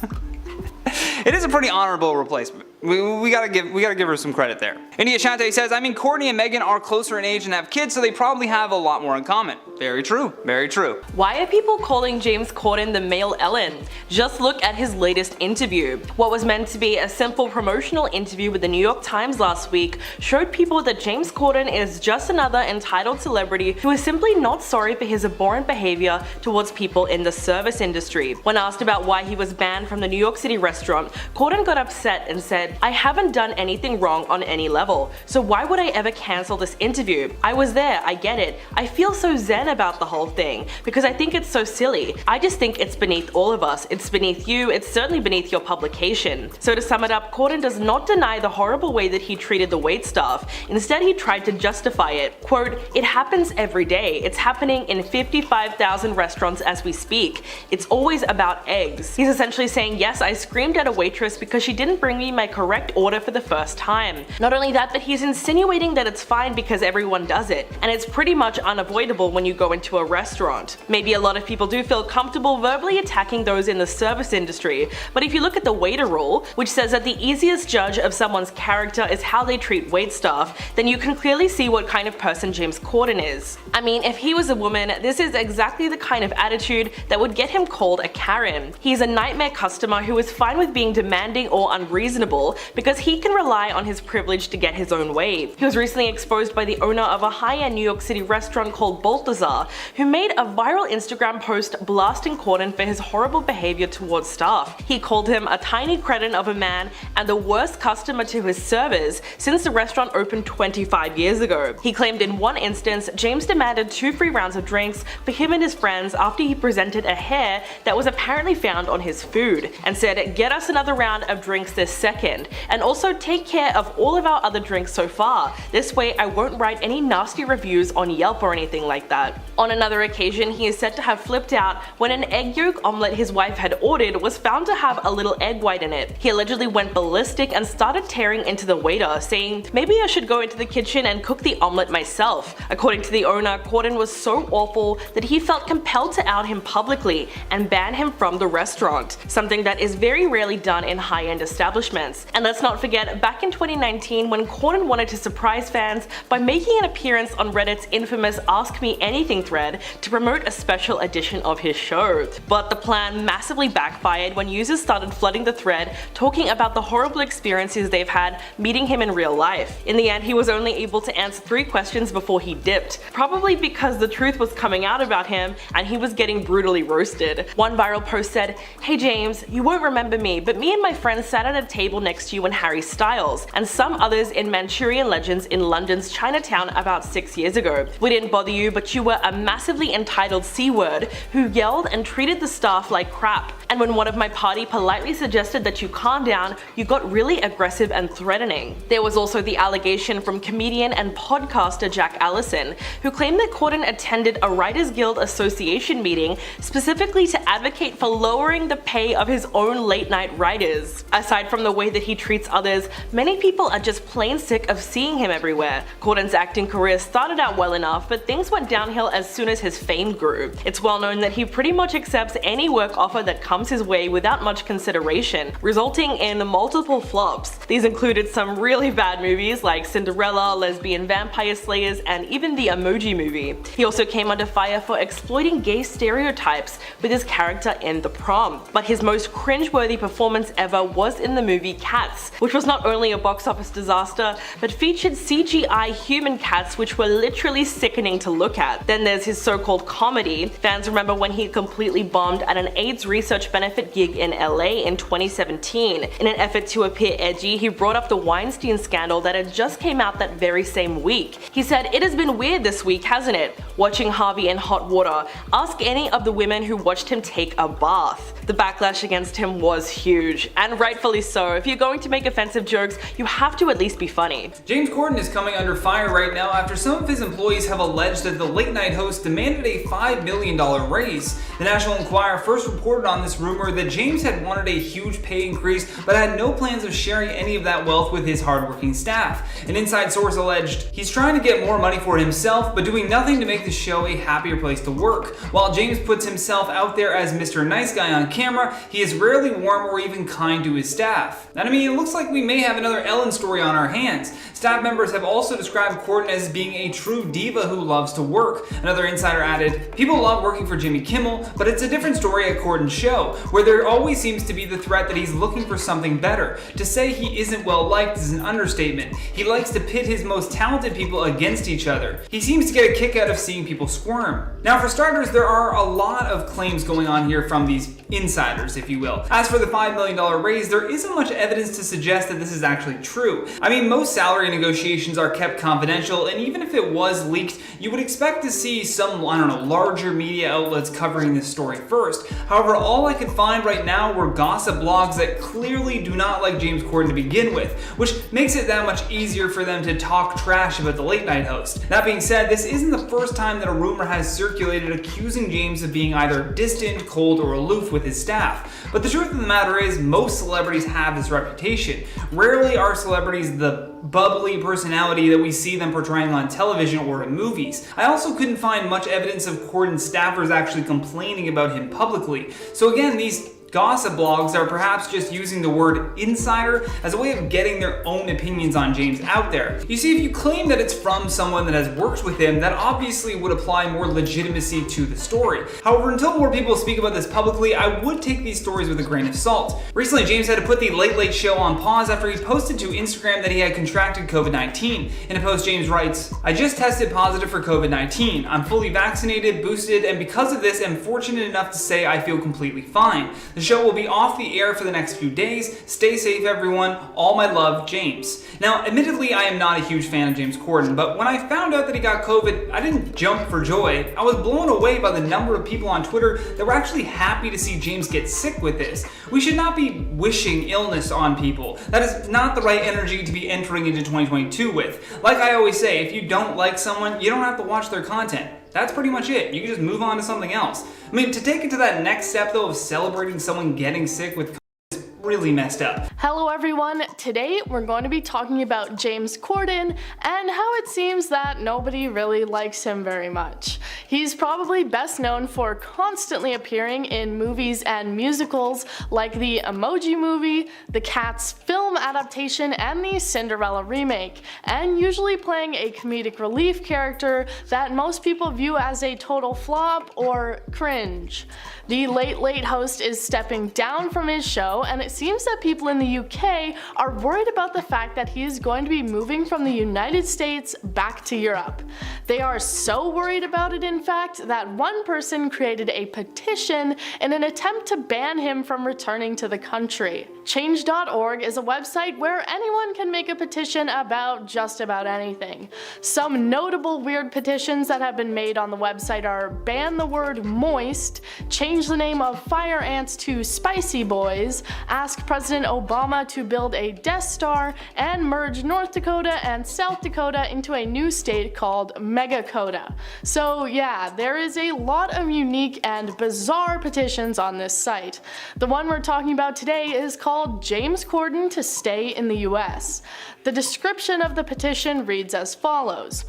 It is a pretty honorable replacement. We gotta give her some credit there. India Shante says, "I mean, Kourtney and Megan are closer in age and have kids, so they probably have a lot more in common." Very true, very true. Why are people calling James Corden the male Ellen? Just look at his latest interview. What was meant to be a simple promotional interview with the New York Times last week showed people that James Corden is just another entitled celebrity who is simply not sorry for his abhorrent behavior towards people in the service industry. When asked about why he was banned from the New York City restaurant, Corden got upset and said, "I haven't done anything wrong on any level, so why would I ever cancel this interview? I was there, I get it. I feel so zen about the whole thing, because I think it's so silly. I just think it's beneath all of us. It's beneath you, it's certainly beneath your publication." So to sum it up, Corden does not deny the horrible way that he treated the waitstaff. Instead, he tried to justify it. Quote, "It happens every day. It's happening in 55,000 restaurants as we speak. It's always about eggs." He's essentially saying, yes, I screamed at a waitress because she didn't bring me my correct order for the first time. Not only that, but he's insinuating that it's fine because everyone does it, and it's pretty much unavoidable when you go into a restaurant. Maybe a lot of people do feel comfortable verbally attacking those in the service industry, but if you look at the waiter rule, which says that the easiest judge of someone's character is how they treat waitstaff, then you can clearly see what kind of person James Corden is. I mean, if he was a woman, this is exactly the kind of attitude that would get him called a Karen. He's a nightmare customer who is fine with being demanding or unreasonable because he can rely on his privilege to get his own way. He was recently exposed by the owner of a high-end New York City restaurant called Balthazar, who made a viral Instagram post blasting Corden for his horrible behavior towards staff. He called him a tiny cretin of a man and the worst customer to his servers since the restaurant opened 25 years ago. He claimed in one instance, James demanded 2 free rounds of drinks for him and his friends after he presented a hair that was apparently found on his food, and said, "Get us another round of drinks this second, and also take care of all of our other drinks so far. This way I won't write any nasty reviews on Yelp or anything like that." On another occasion, he is said to have flipped out when an egg yolk omelette his wife had ordered was found to have a little egg white in it. He allegedly went ballistic and started tearing into the waiter, saying, "Maybe I should go into the kitchen and cook the omelette myself." According to the owner, Corden was so awful that he felt compelled to out him publicly and ban him from the restaurant, something that is very rarely done in high-end establishments. And let's not forget, back in 2019 when Corden wanted to surprise fans by making an appearance on Reddit's infamous Ask Me Anything thread to promote a special edition of his show. But the plan massively backfired when users started flooding the thread talking about the horrible experiences they've had meeting him in real life. In the end, he was only able to answer 3 questions before he dipped, probably because the truth was coming out about him and he was getting brutally roasted. One viral post said, "Hey James, you won't remember me, but me and my friends sat at a table next to you and Harry Styles, and some others in Manchurian Legends in London's Chinatown about 6 years ago. We didn't bother you, but you were a massively entitled C-word who yelled and treated the staff like crap. And when one of my party politely suggested that you calm down, you got really aggressive and threatening." There was also the allegation from comedian and podcaster Jack Allison, who claimed that Corden attended a Writers Guild Association meeting specifically to advocate for lowering the pay of his own late-night writers. Aside from the way that he treats others, many people are just plain sick of seeing him everywhere. Corden's acting career started out well enough, but things went downhill as soon as his fame grew. It's well known that he pretty much accepts any work offer that comes his way without much consideration, resulting in multiple flops. These included some really bad movies like Cinderella, Lesbian Vampire Slayers, and even the Emoji Movie. He also came under fire for exploiting gay stereotypes with his character in The Prom. But his most cringe-worthy performance ever was in the movie Cats, which was not only a box office disaster, but featured CGI human cats which were literally sickening to look at. Then there's his so-called comedy. Fans remember when he completely bombed at an AIDS research benefit gig in LA in 2017. In an effort to appear edgy, he brought up the Weinstein scandal that had just came out that very same week. He said, "It has been weird this week, hasn't it? Watching Harvey in hot water. Ask any of the women who watched him take a bath." The backlash against him was huge, and rightfully so. If you going to make offensive jokes, you have to at least be funny. James Corden is coming under fire right now after some of his employees have alleged that the late-night host demanded a $5 million raise. The National Enquirer first reported on this rumor that James had wanted a huge pay increase but had no plans of sharing any of that wealth with his hardworking staff. An inside source alleged he's trying to get more money for himself but doing nothing to make the show a happier place to work. While James puts himself out there as Mr. Nice Guy on camera, he is rarely warm or even kind to his staff. And I mean, it looks like we may have another Ellen story on our hands. Staff members have also described Corden as being a true diva who loves to work. Another insider added, "People love working for Jimmy Kimmel, but it's a different story at Corden's show, where there always seems to be the threat that he's looking for something better. To say he isn't well liked is an understatement. He likes to pit his most talented people against each other. He seems to get a kick out of seeing people squirm." Now for starters, there are a lot of claims going on here from these insiders, if you will. As for the $5 million raise, there isn't much evidence to suggest that this is actually true. I mean, most salary negotiations are kept confidential, and even if it was leaked, you would expect to see some, I don't know, larger media outlets covering this story first. However, all I could find right now were gossip blogs that clearly do not like James Corden to begin with, which makes it that much easier for them to talk trash about the late night host. That being said, this isn't the first time that a rumor has circulated accusing James of being either distant, cold, or aloof with his staff. But the truth of the matter is, most celebrities have this reputation. Rarely are celebrities the bubbly personality that we see them portraying on television or in movies. I also couldn't find much evidence of Corden's staffers actually complaining about him publicly. So again, these gossip blogs are perhaps just using the word insider as a way of getting their own opinions on James out there. You see, if you claim that it's from someone that has worked with him, that obviously would apply more legitimacy to the story. However, until more people speak about this publicly, I would take these stories with a grain of salt. Recently, James had to put the Late Late Show on pause after he posted to Instagram that he had contracted COVID-19. In a post, James writes, "I just tested positive for COVID-19. I'm fully vaccinated, boosted, and because of this, am fortunate enough to say I feel completely fine. The show will be off the air for the next few days. Stay safe, everyone. All my love, James." Now, admittedly, I am not a huge fan of James Corden, but when I found out that he got COVID, I didn't jump for joy. I was blown away by the number of people on Twitter that were actually happy to see James get sick with this. We should not be wishing illness on people. That is not the right energy to be entering into 2022 with. Like I always say, if you don't like someone, you don't have to watch their content. That's pretty much it. You can just move on to something else. I mean, to take it to that next step though of celebrating someone getting sick with is really messed up. Hello everyone, today we're going to be talking about James Corden and how it seems that nobody really likes him very much. He's probably best known for constantly appearing in movies and musicals like the Emoji Movie, the Cats film adaptation, and the Cinderella remake, and usually playing a comedic relief character that most people view as a total flop or cringe. The Late Late host is stepping down from his show, and it seems that people in the UK are worried about the fact that he is going to be moving from the United States back to Europe. They are so worried about it, in fact, that one person created a petition in an attempt to ban him from returning to the country. Change.org is a website where anyone can make a petition about just about anything. Some notable weird petitions that have been made on the website are ban the word moist, change the name of fire ants to spicy boys, ask President Obama to build a Death Star, and merge North Dakota and South Dakota into a new state called Megakota. So yeah, there is a lot of unique and bizarre petitions on this site. The one we're talking about today is called James Corden to stay in the US. The description of the petition reads as follows.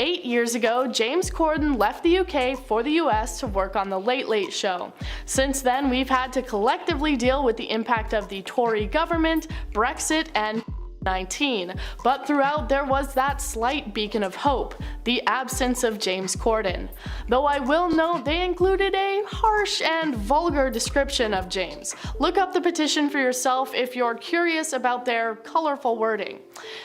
8 years ago, James Corden left the UK for the US to work on The Late Late Show. Since then, we've had to collectively deal with the impact of the Tory government, Brexit, and COVID-19, but throughout there was that slight beacon of hope, the absence of James Corden. Though I will note they included a harsh and vulgar description of James. Look up the petition for yourself if you're curious about their colorful wording.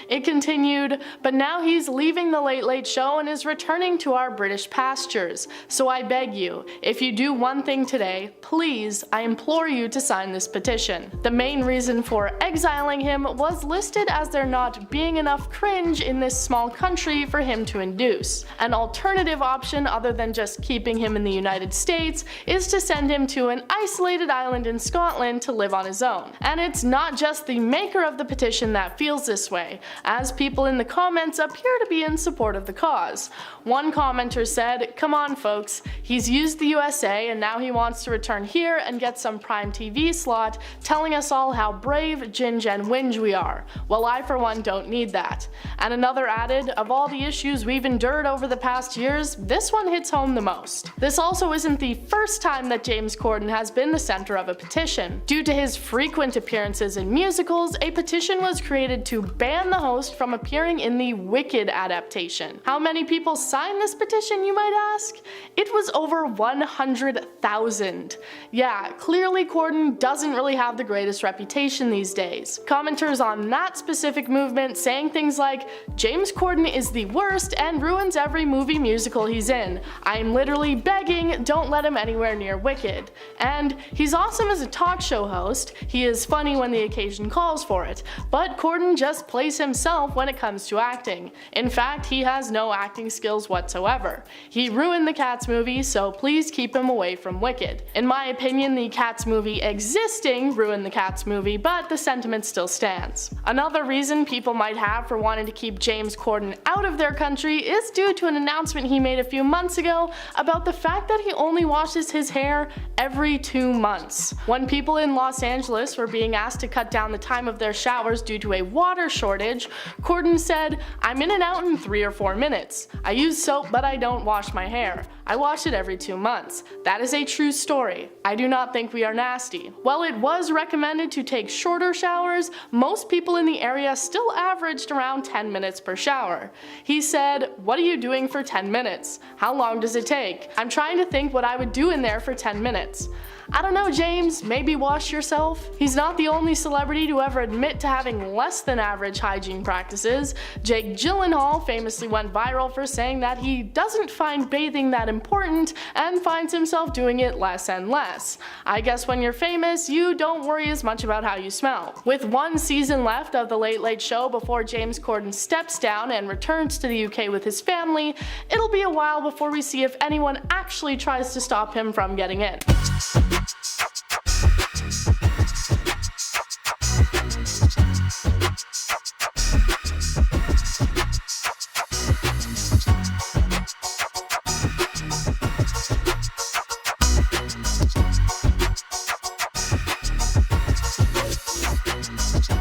It continued, but now he's leaving the Late Late Show and is returning to our British pastures. So I beg you, if you do one thing today, please, I implore you to sign this petition. The main reason for exiling him was listed as there not being enough cringe in this small country for him to induce. An alternative option other than just keeping him in the United States is to send him to an isolated island in Scotland to live on his own. And it's not just the maker of the petition that feels this way, as people in the comments appear to be in support of the cause. One commenter said, "Come on folks, he's used the USA and now he wants to return here and get some prime TV slot telling us all how brave, ginge and whinge we are. Well, I for one don't need that." And another added, "Of all the issues we've endured over the past years, this one hits home the most." This also isn't the first time that James Corden has been the center of a petition. Due to his frequent appearances in musicals, a petition was created to ban the host from appearing in the Wicked adaptation. How many people signed this petition, you might ask? It was over 100,000. Yeah, clearly Corden doesn't really have the greatest reputation these days. Commenters on that specific movement saying things like, "James Corden is the worst and ruins every movie musical he's in. I'm literally begging, don't let him anywhere near Wicked." And "He's awesome as a talk show host. He is funny when the occasion calls for it. But Corden just plays himself when it comes to acting. In fact, he has no acting skills whatsoever. He ruined the Cats movie, so please keep him away from Wicked." In my opinion, the Cats movie existing ruined the Cats movie, but the sentiment still stands. Another reason people might have for wanting to keep James Corden out of their country is due to an announcement he made a few months ago about the fact that he only washes his hair every 2 months. When people in Los Angeles were being asked to cut down the time of their showers due to a water shortage, Corden said, "I'm in and out in 3 or 4 minutes. I use soap but I don't wash my hair. I wash it every 2 months. That is a true story. I do not think we are nasty." While it was recommended to take shorter showers, most people in the area still averaged around 10 minutes per shower. He said, "What are you doing for 10 minutes? How long does it take? I'm trying to think what I would do in there for 10 minutes. I don't know, James, maybe wash yourself?" He's not the only celebrity to ever admit to having less than average hygiene practices. Jake Gyllenhaal famously went viral for saying that he doesn't find bathing that important and finds himself doing it less and less. I guess when you're famous, you don't worry as much about how you smell. With one season left of The Late Late Show before James Corden steps down and returns to the UK with his family, it'll be a while before we see if anyone actually tries to stop him from getting in.